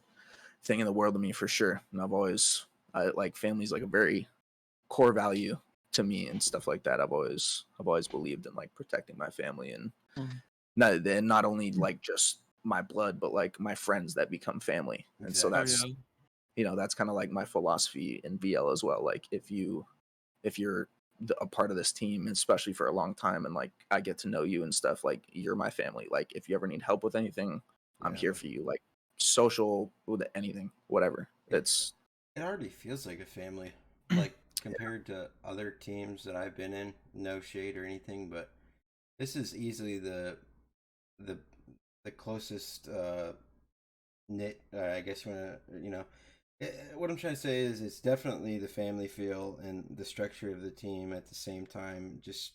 thing in the world to me for sure. And I like family's like a very core value to me and stuff like that. I've always believed in like protecting my family and Mhm. not only like just my blood, but like my friends that become family. And so Oh Exactly. that's, yeah. that's kind of like my philosophy in VL as well. Like if you're a part of this team, especially for a long time, and like I get to know you and stuff, like you're my family. Like if you ever need help with anything, I'm Yeah, here man. for you. Like social with anything, whatever. It It's it already feels like a family, like compared to other teams that I've been in. No shade or anything, but this is easily the the closest knit. I guess you want to, what I'm trying to say is it's definitely the family feel and the structure of the team at the same time. Just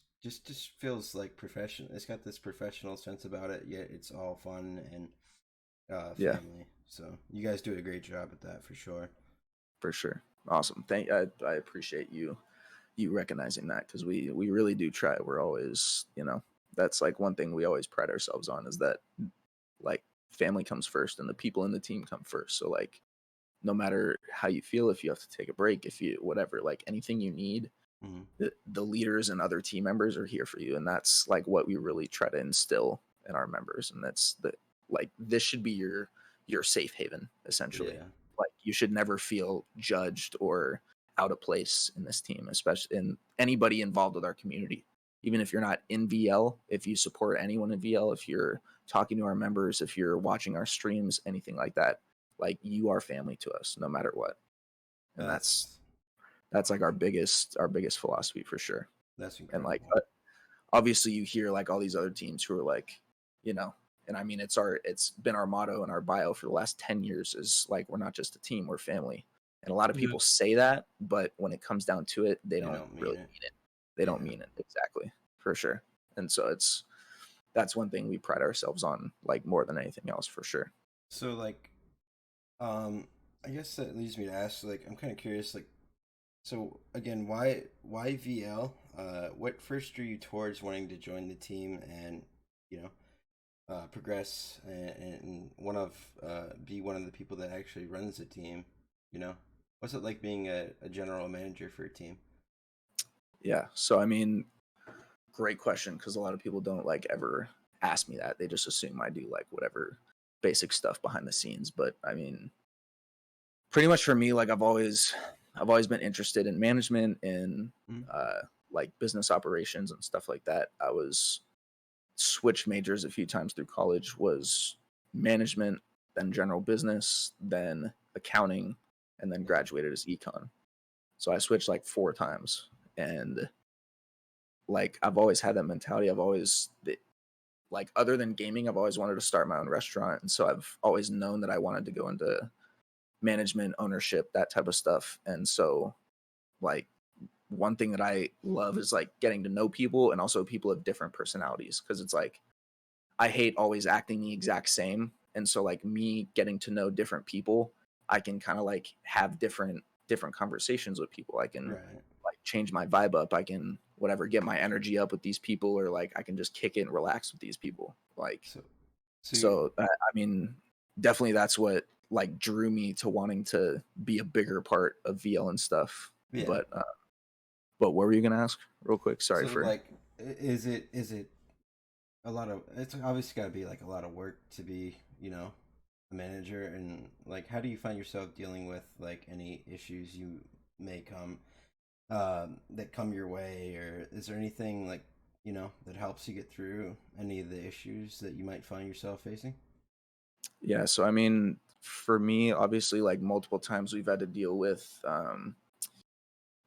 feels like professional. It's got this professional sense about it, yet it's all fun and yeah, family. So you guys do a great job at that for sure. for sure. Awesome. I appreciate you recognizing that because we really do try. We're always, that's like one thing we always pride ourselves on is that like family comes first and the people in the team come first. So like no matter how you feel, if you have to take a break, if you whatever, like anything you need, Hmm. the leaders and other team members are here for you. And that's like what we really try to instill in our members. And that's like this should be your safe haven essentially. Yeah. Like you should never feel judged or out of place in this team, especially in anybody involved with our community. Even if you're not in VL, if you support anyone in VL, if you're talking to our members, if you're watching our streams, anything like that, like you are family to us no matter what. And that's like our biggest philosophy for sure. That's And incredible. like obviously you hear like all these other teams who are like, you know, and I mean it's been our motto and our bio for the last 10 years is like we're not just a team, we're family. And a lot of people say that, but when it comes down to it, they don't really mean it. They don't mean it exactly, for sure. And so that's one thing we pride ourselves on, like more than anything else, for sure. So like, I guess that leads me to ask, like, I'm kind of curious, like, so again, why VL? What first drew you towards wanting to join the team and, you know, progress and be one of the people that actually runs the team? You know, what's it like being a general manager for a team? Yeah. So I mean, great question, because a lot of people don't like ever ask me that. They just assume I do like whatever basic stuff behind the scenes. But I mean, pretty much for me, like I've always been interested in management and like business operations and stuff like that. I was switched majors a few times through college, was management, then general business, then accounting, and then graduated as econ. So I switched like 4 times, and like I've always had that mentality. I've always like, other than gaming, I've always wanted to start my own restaurant, and so I've always known that I wanted to go into management, ownership, that type of stuff. And so like one thing that I love is like getting to know people, and also people of different personalities, because it's like I hate always acting the exact same. And so like me getting to know different people, I can kind of like have different conversations with people. I can like change my vibe up. I can whatever, get my energy up with these people, or like I can just kick it and relax with these people. Like so I mean, definitely that's what like drew me to wanting to be a bigger part of VL and stuff. Yeah. But what were you gonna ask real quick? Sorry So for like, is it a lot of, it's obviously got to be like a lot of work to be, you know, a manager, and like how do you find yourself dealing with like any issues you may come that come your way, or is there anything like, you know, that helps you get through any of the issues that you might find yourself facing? Yeah, so I mean, for me, obviously, like multiple times we've had to deal with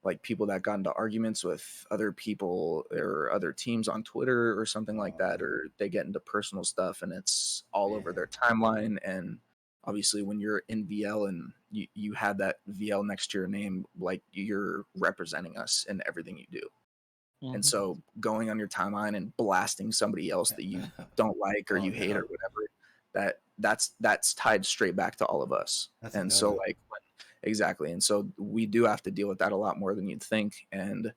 like people that got into arguments with other people or other teams on Twitter or something like that, or they get into personal stuff and it's all over their timeline. And obviously, when you're in VL and you have that VL next to your name, like you're representing us in everything you do. And so going on your timeline and blasting somebody else that you don't like or you hate or whatever, that's tied straight back to all of us. And so like exactly. And so we do have to deal with that a lot more than you'd think. And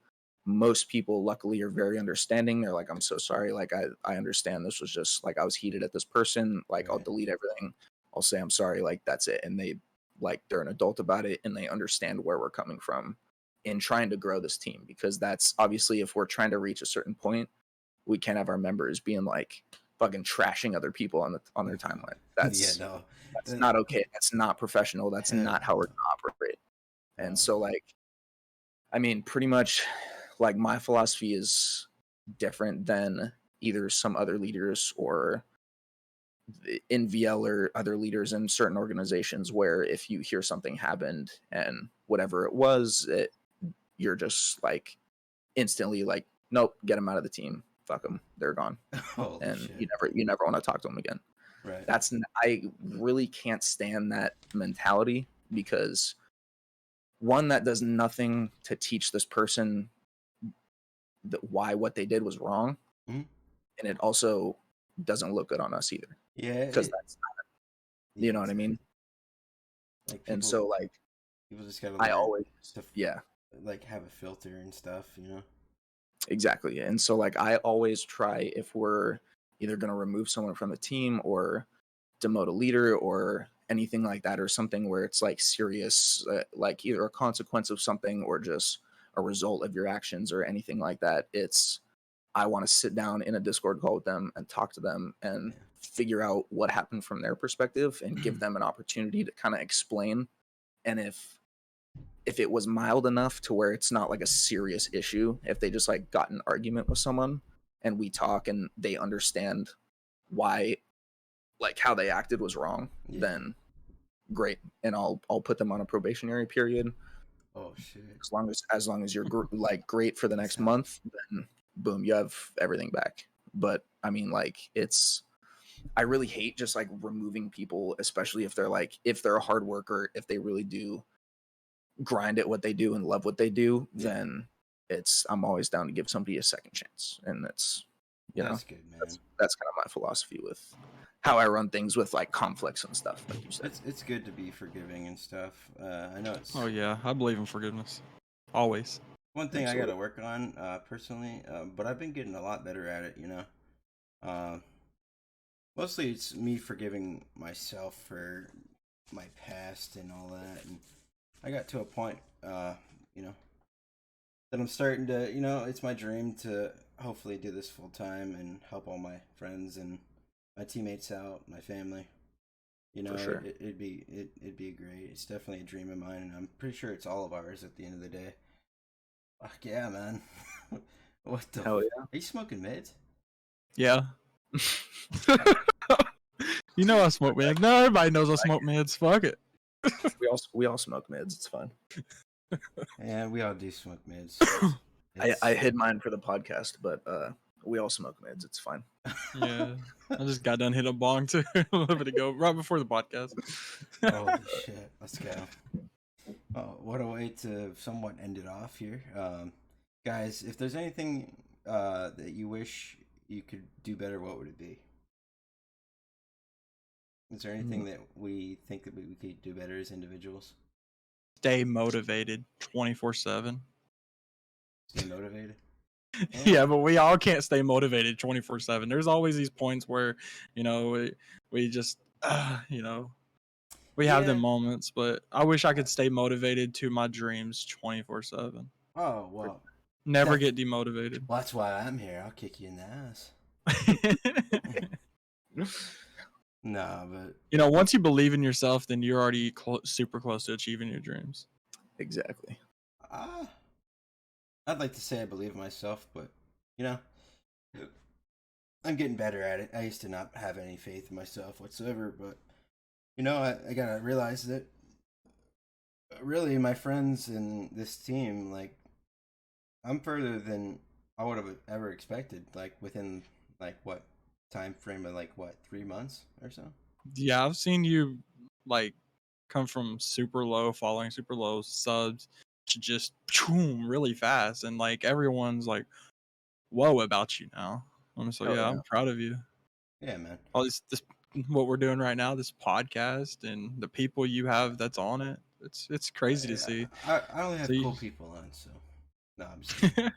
most people luckily are very understanding. They're like, I'm so sorry. Like I understand this was just like I was heated at this person. Like I'll delete everything. I'll say I'm sorry. Like that's it. And they like they're an adult about it and they understand where we're coming from in trying to grow this team, because that's obviously, if we're trying to reach a certain point, we can't have our members being like fucking trashing other people on their timeline. That's that's not okay. That's not professional. That's not how we're gonna operate. And so like, I mean, pretty much like my philosophy is different than either some other leaders or in VL or other leaders in certain organizations, where if you hear something happened and whatever it was, you're just like instantly like, nope, get them out of the team. Fuck them, they're gone. And you never want to talk to them again. I really can't stand that mentality, because one, that does nothing to teach this person why what they did was wrong, and it also doesn't look good on us either. Because that's not, you know what I mean. Like people, and so like people just gotta I always like have a filter and stuff, you know. Exactly. And so like I always try, if we're either going to remove someone from the team or demote a leader or anything like that, or something where it's like serious, like either a consequence of something or just a result of your actions or anything like that, I want to sit down in a Discord call with them and talk to them and figure out what happened from their perspective and give them an opportunity to kind of explain. And if if it was mild enough to where it's not like a serious issue, if they just like got an argument with someone and we talk and they understand why, like how they acted was wrong, Yeah. then great, and I'll put them on a probationary period. Oh shit. As long as you're like great for the next month, then boom, you have everything back. But I mean, like I really hate just like removing people, especially if they're a hard worker, if they really do grind at what they do and love what they do, then I'm always down to give somebody a second chance. And that's That's good, man. That's kind of my philosophy with how I run things with like conflicts and stuff, like you said. It's good to be forgiving and stuff. I know it's Oh yeah, I believe in forgiveness. Always. one thing Absolutely. I got to work on personally, but I've been getting a lot better at it. Mostly it's me forgiving myself for my past and all that, and I got to a point, that I'm starting to, it's my dream to hopefully do this full time and help all my friends and my teammates out, my family. For sure. It'd be great. It's definitely a dream of mine, and I'm pretty sure it's all of ours at the end of the day. Fuck yeah, man! What the? Hell yeah. Are you smoking mids? Yeah. You know I smoke mids. No, everybody knows I smoke mids. Fuck it. We all smoke mids. It's fine. Yeah, we all do smoke mids. I hid mine for the podcast, but we all smoke mids. It's fine. Yeah. I just got done hitting a bong too a little bit ago, right before the podcast. Holy shit! Let's go. Oh, what a way to somewhat end it off here, guys. If there's anything that you wish you could do better, what would it be? Is there anything that we think that we could do better as individuals? Stay motivated 24/7. Stay motivated. Yeah, but we all can't stay motivated 24/7. There's always these points where, we just, we have them moments, but I wish I could stay motivated to my dreams 24/7. Oh well. Never get demotivated. Well, that's why I'm here. I'll kick you in the ass. Nah, but once you believe in yourself, then you're already super close to achieving your dreams. Exactly. I'd like to say I believe in myself, but I'm getting better at it. I used to not have any faith in myself whatsoever, but I gotta realize that really my friends and this team, like, I'm further than I would have ever expected. Like within what time frame of 3 months or so. Yeah, I've seen you like come from super low, following super low subs to just boom really fast, and like everyone's like, "Whoa!" about you now. So Hell yeah. I'm proud of you. Yeah, man. All this what we're doing right now, this podcast, and the people you have that's on it. It's crazy to see. I only have So cool people on, so no, I'm just kidding.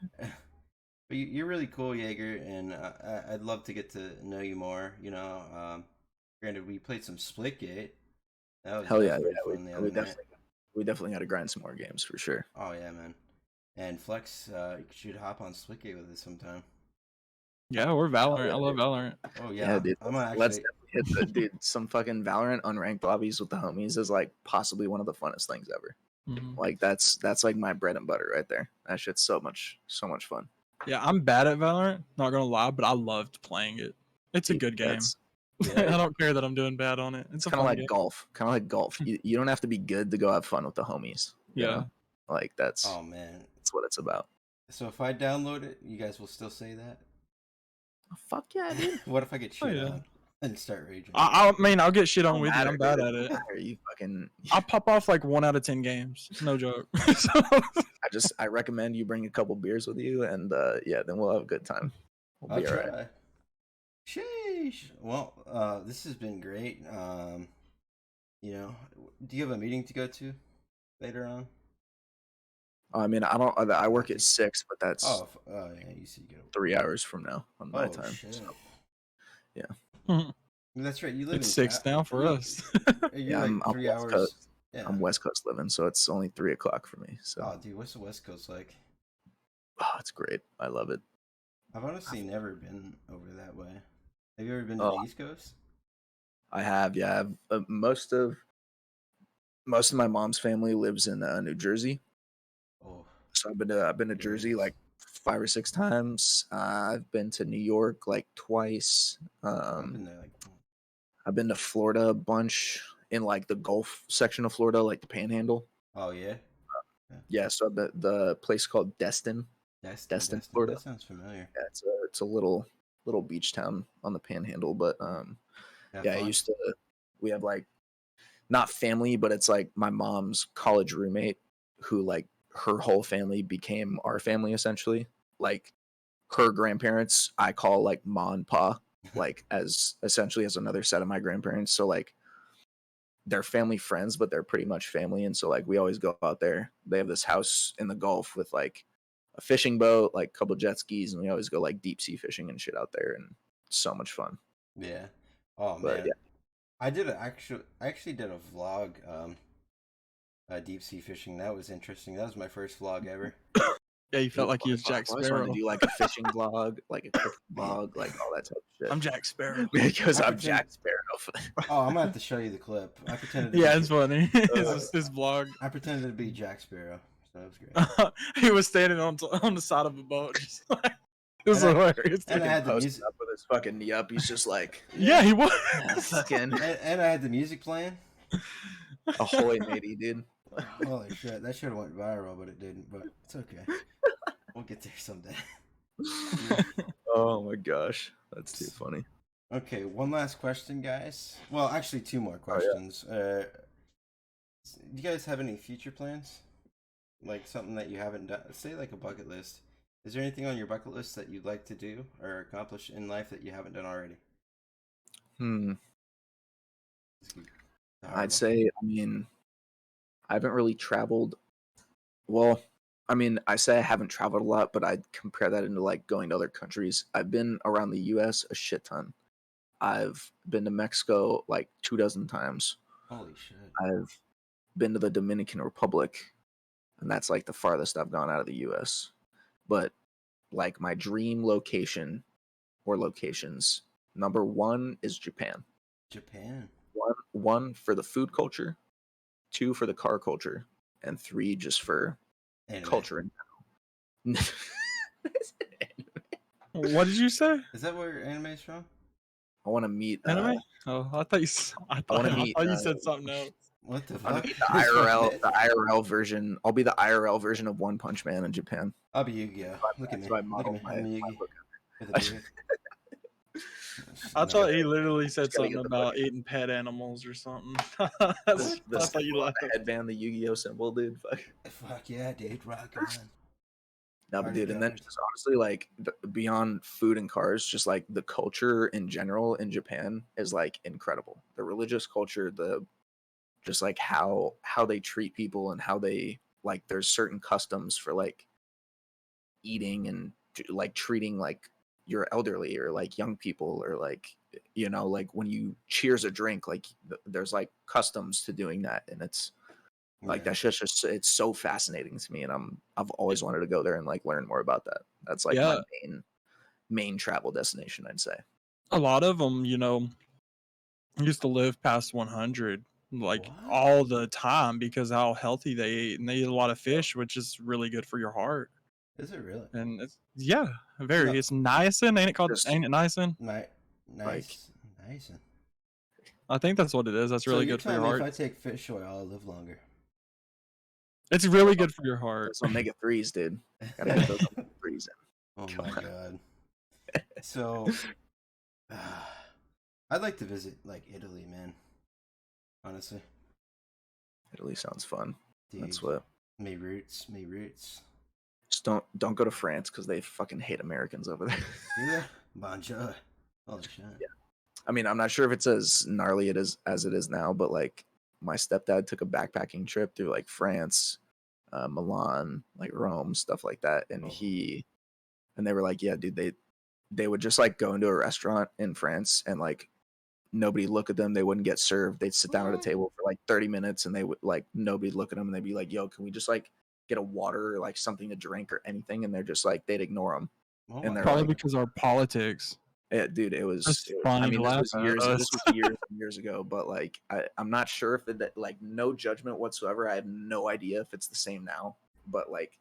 But you're really cool, Jaeger, and I'd love to get to know you more. Granted, we played some Splitgate. That was Hell yeah, definitely fun the other night. we definitely got to grind some more games for sure. Oh yeah, man. And Flex, you should hop on Splitgate with us sometime. Yeah, we're Valorant. I love Valorant. Oh yeah, dude. Let's definitely hit dude. Some fucking Valorant unranked lobbies with the homies is like possibly one of the funnest things ever. Mhm. Like that's like my bread and butter right there. That shit's so much fun. Yeah, I'm bad at Valorant, not gonna lie, but I loved playing it. It's a good game. I don't care that I'm doing bad on it. It's kind of like golf. Kind of like golf. You don't have to be good to go have fun with the homies. Yeah. Like that's. Oh man, that's what it's about. So if I download it, you guys will still say that? Oh, fuck yeah, dude. What if I get shit on and start raging? I'll get shit on with you. I'm bad at it. You fucking. I'll pop off like 1 out of 10 games. No joke. I recommend you bring a couple beers with you, and then we'll have a good time. We'll be all right. Sheesh. Well, this has been great. Do you have a meeting to go to later on? I mean, I don't. I work at 6, but that's. Oh yeah, you said you go 3 hours from now on my time. Shit. So, yeah. That's right. You live it's in 6 now for us. You're I'm 3 West hours. Coast. Yeah. I'm West Coast living, so it's only 3 o'clock for me. So. Oh, dude, what's the West Coast like? Oh, it's great. I love it. I've honestly never been over that way. Have you ever been to the East Coast? I have. Yeah, most of most of my mom's family lives in New Jersey. Oh, So I've been to very Jersey nice. like 5 or 6 times. I've been to New York like twice. I've been there like. I've been to Florida a bunch in like the Gulf section of Florida, like the Panhandle. Oh yeah, Yeah, so the place called Destin, Destin. Florida. That sounds familiar. Yeah, it's a little beach town on the Panhandle, but Have yeah, I fun. used to. We have like not family, but it's like my mom's college roommate who like her whole family became our family essentially. Like her grandparents, I call like ma and pa, like as essentially as another set of my grandparents. So like they're family friends, but they're pretty much family. And so like we always go out there. They have this house in the Gulf with like a fishing boat, like a couple jet skis, and we always go like deep sea fishing and shit out there, and it's so much fun. Yeah. Oh But man, yeah, I actually did a vlog, deep sea fishing. That was interesting. That was my first vlog ever. Yeah, you felt like you was I Jack always wanted Sparrow. to do like a fishing vlog, like a cooking vlog, like all that type of shit. I'm Jack Sparrow. Because I I'm pretend- Jack Sparrow. Oh, I'm gonna have to show you the clip. I pretended. To Yeah, be, it's funny. His vlog. I pretended to be Jack Sparrow, so that was great. He was standing on the side of a boat, just like it was And hilarious. And I had the Posted music. up with his fucking knee up. He's just like Yeah, he was. fucking And I had the music playing. ahoy, matey, dude. Holy shit, that should have went viral, but it didn't. But it's okay. We'll get there someday. Oh my gosh, that's too funny. Okay, one last question, guys. Well, actually, two more Oh, yeah. questions. Do you guys have any future plans? Like something that you haven't done? Say like a bucket list. Is there anything on your bucket list that you'd like to do or accomplish in life that you haven't done already? I'd say, I mean, I haven't really traveled. Well, I mean, I say I haven't traveled a lot, but I'd compare that into like going to other countries. I've been around the US a shit ton. I've been to Mexico like 2 dozen times. Holy shit. I've been to the Dominican Republic, and that's like the farthest I've gone out of the US. But like my dream location or locations, number one is Japan. Japan. One for the food culture, two for the car culture, and three just for Anime. culture in general. What did you say? Is that where anime is from? I want to meet Anime? Oh, I thought you. I wanna thought meet, you said something else. What the I want fuck? to meet the IRL version. I'll be the IRL version of One Punch Man in Japan. I'll be Yu-Gi-Oh. Look at me. That's my Look at model, me. my I'm Yu-Gi. look. With a beard. I thought he literally said Just gotta something get the about fucking- eating pet animals or something. The I thought you laughed. headband, the Yu-Gi-Oh symbol, dude. Fuck. Fuck yeah, dude. Rock on. No, but Party dude, and then governors. just honestly, like beyond food and cars, just like the culture in general in Japan is like incredible. The religious culture, the just like how they treat people and how they like there's certain customs for like eating and like treating like your elderly or like young people or like like when you cheers a drink, like there's like customs to doing that, and it's like Yeah. that's just it's so fascinating to me, and I've always wanted to go there and like learn more about that. That's like Yeah. my main travel destination, I'd say. A lot of them, used to live past 100 like What? all the time because how healthy they ate, and they eat a lot of fish, which is really good for your heart. Is it really? And it's very. No. It's niacin, ain't it called? Just- Ain't it niacin? Nice. Nice. I think that's what it is. That's really so good for your telling me heart. If I take fish oil, I'll live longer. It's really good for your heart. Those omega 3s, dude. Gotta get those omega 3s in. Oh Come my on. god. So, I'd like to visit like Italy, man. Honestly, Italy sounds fun. dude. That's what. Me roots. Just don't go to France because they fucking hate Americans over there. Do they? Bonjour. Holy shit. Yeah. I mean, I'm not sure if it's as gnarly as it is now, but like my stepdad took a backpacking trip through like France, Milan, like Rome, stuff like that, and Oh. they were like, yeah, dude, they would just like go into a restaurant in France and like nobody look at them, they wouldn't get served, they'd sit down at a What? table for like 30 minutes and they would like nobody look at them and they'd be like, yo, can we just like get a water or like something to drink or anything, and they're just like they'd ignore them. Oh and my they're Probably god. because our politics. Dude, it was. It's funny I mean, to this laugh was at years. us. This was years and years ago. But like, I'm not sure if it like no judgment whatsoever. I have no idea if it's the same now. But like,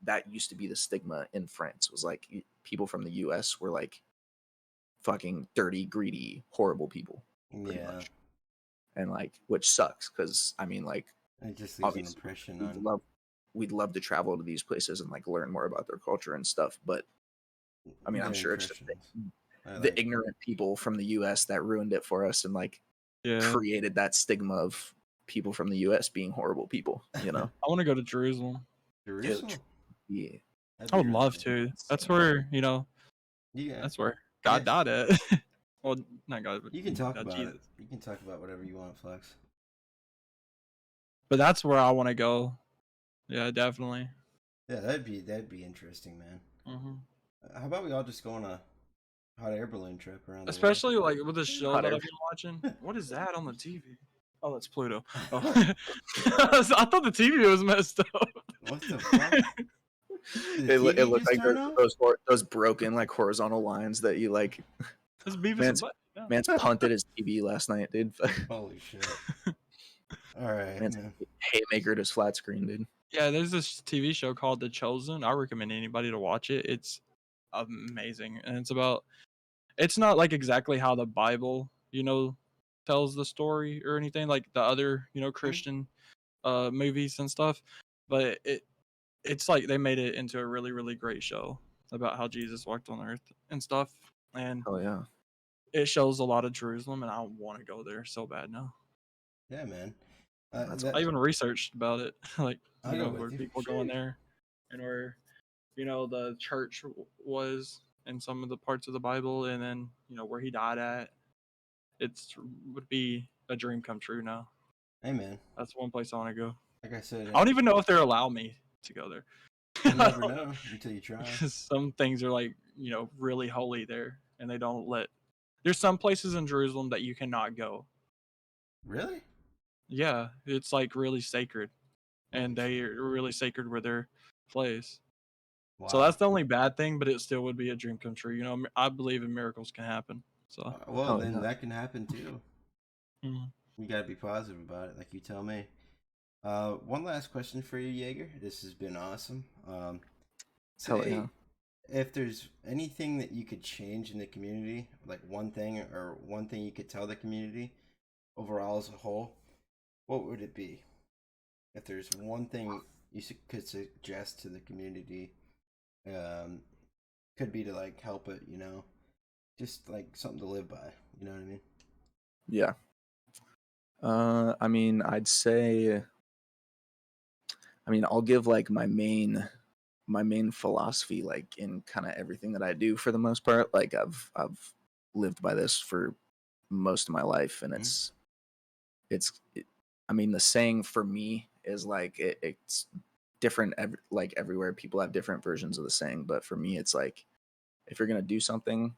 that used to be the stigma in France. Was like people from the U.S. were like fucking dirty, greedy, horrible people, pretty Yeah, much. And like, which sucks because I mean, like, it just leaves an obviously impression we'd on. love we'd love to travel to these places and like learn more about their culture and stuff. But I mean, I'm Their sure it's just impressions. I the like. ignorant people from the US that ruined it for us and like Yeah, created that stigma of people from the US being horrible people, you know? I want to go to Jerusalem. Dude, Jerusalem. yeah. That'd I be would really love cool. to. That's Insane. where Yeah, that's where Yeah. God died at. Well, not God, but you can talk about Jesus. it. You can talk about whatever you want, Flex. But that's where I want to go. Yeah, definitely. Yeah, that'd be interesting, man. Hmm. How about we all just go on a hot air balloon trip around the Especially like with the show Hot that air- I've been watching. What is that on the TV? Oh, that's Pluto. Oh. I thought the TV was messed up. world? What the fuck? Did the It TV looked just like turn off? those broken like horizontal lines that you like. It's Beavis and Man's Butt. Yeah. man's punted his TV last night, dude. Holy shit! All right, Man's man. haymakered his flat screen, dude. Yeah, there's this TV show called The Chosen. I recommend anybody to watch it. It's amazing, and it's not like exactly how the Bible, tells the story or anything like the other, Christian movies and stuff, but it's like they made it into a really really great show about how Jesus walked on earth and stuff, and Oh yeah. it shows a lot of Jerusalem, and I want to go there so bad now. Yeah, man. That's That, I even researched about it, like I'll go where with you. people Sure. going there, and where the church was in some of the parts of the Bible, and then where he died at. It's would be a dream come true now. Hey, man. That's one place I want to go. Like I said, I don't even know if they'll allow me to go there. you never know until you try. Because some things are like really holy there, and they don't let. There's some places in Jerusalem that you cannot go. Really? Yeah, it's like really sacred, and Holy they shit. are really sacred with their place. Wow. So that's the only bad thing, but it still would be a dream come true. I believe in miracles can happen. So Well, Oh, then yeah. that can happen too. mhm. You gotta be positive about it, like you tell me. One last question for you, Jaeger. This has been awesome. Hell Say, yeah. if there's anything that you could change in the community, like one thing or one thing you could tell the community overall as a whole, what would it be? If there's one thing you could suggest to the community, could be to like help it, just like something to live by. You know what I mean? Yeah. I mean, I'll give like my main philosophy like in kind of everything that I do for the most part. Like I've lived by this for most of my life, and I mean, the saying for me is like it's different like everywhere. People have different versions of the saying, but for me it's like if you're going to do something,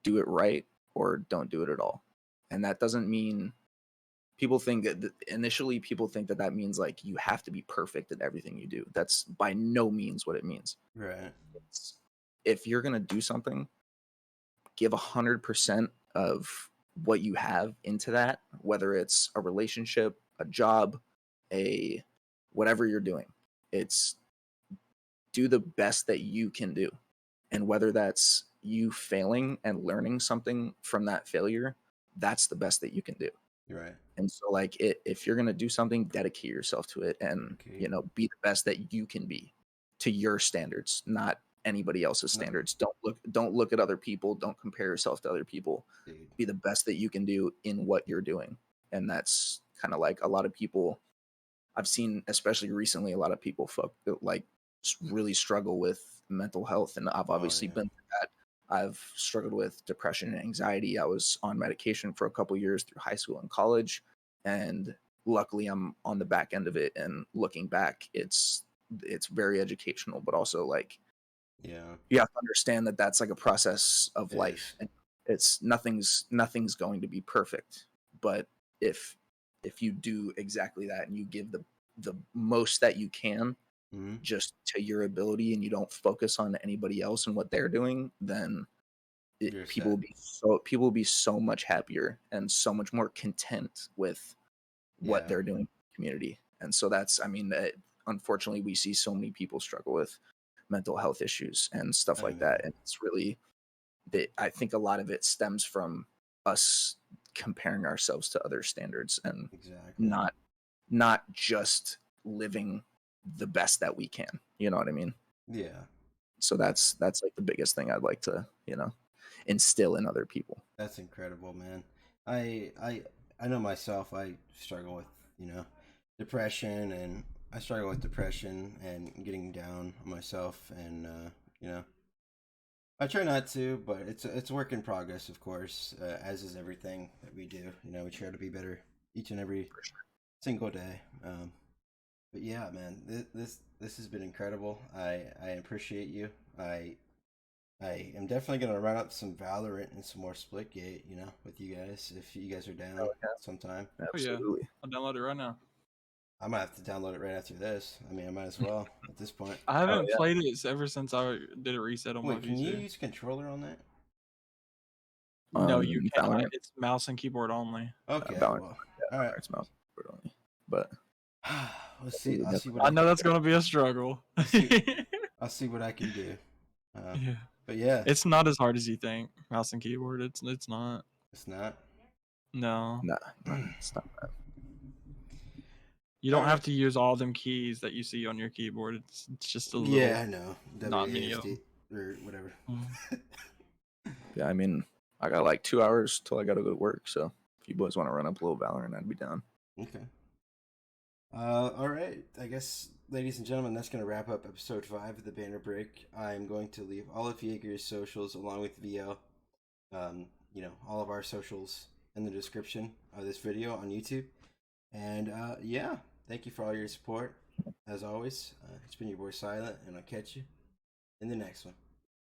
do it right or don't do it at all. And that doesn't mean initially people think that means like you have to be perfect at everything you do. That's by no means what it means. Right. If you're going to do something, give 100% of what you have into that, whether it's a relationship, a job, a whatever you're doing. It's do the best that you can do. And whether that's you failing and learning something from that failure, that's the best that you can do. You're right. And so like if you're going to do something, dedicate yourself to it and Okay. be the best that you can be to your standards, not anybody else's No. standards. Don't look at other people, don't compare yourself to other people. Dude. Be the best that you can do in what you're doing. And that's kind of like a lot of people I've seen, especially recently, a lot of people like really struggle with mental health, and I've obviously yeah. been through that. I've struggled with depression and anxiety. I was on medication for a couple years through high school and college, and luckily I'm on the back end of it. And looking back, it's very educational, but also like Yeah. you have to understand that that's like a process of It life, is. and it's nothing's going to be perfect. But if you do exactly that and you give the most that you can Mm-hmm. just to your ability and you don't focus on anybody else and what they're doing, then You're people will set. be so much happier and so much more content with what Yeah. they're doing in the community. And so that's, I mean, unfortunately, we see so many people struggle with mental health issues and stuff I like know. that. And it's really, I think a lot of it stems from us comparing ourselves to other standards and Exactly. not not just living the best that we can. You know what I mean? Yeah. So that's like the biggest thing I'd like to, instill in other people. That's incredible, man. I I I know myself. I struggle with depression, and I struggle with depression and getting down on myself, and you know I try not to, but it's a work in progress, of course, as is everything that we do. We try to be better each and every single day. But yeah, man, this has been incredible. I appreciate you. I am definitely gonna run up some Valorant and some more Splitgate, with you guys if you guys are down Oh yeah, sometime. Oh yeah, absolutely. I'll download it right now. I might have to download it right after this. I mean, I might as well at this point. I Oh haven't yeah. played it ever since I did a reset on my Wait, can you PC. use controller on that? No, you cannot. Valorant, It's mouse and keyboard only. Okay, Valorant, well, yeah, all right. Valorant's mouse keyboard only, but Let's see. we I'll see definitely what I I know can. that's gonna be a struggle. See. I'll see what I can do. Yeah, But yeah, it's not as hard as you think. Mouse and keyboard. It's not. it's not. No, nah, it's not bad. you All don't have right. to use all them keys that you see on your keyboard. It's just a Yeah, little, I know. not many of WASD them. or whatever. Yeah, I mean, I got like 2 hours till I gotta go to work. So if you boys want to run up a little Valorant, I'd be down. Okay. All right. I guess, ladies and gentlemen, that's going to wrap up episode 5 of the Banner Break. I'm going to leave all of Jaeger's socials along with VL, all of our socials in the description of this video on YouTube. And yeah, thank you for all your support. As always, it's been your boy Syla, and I'll catch you in the next one.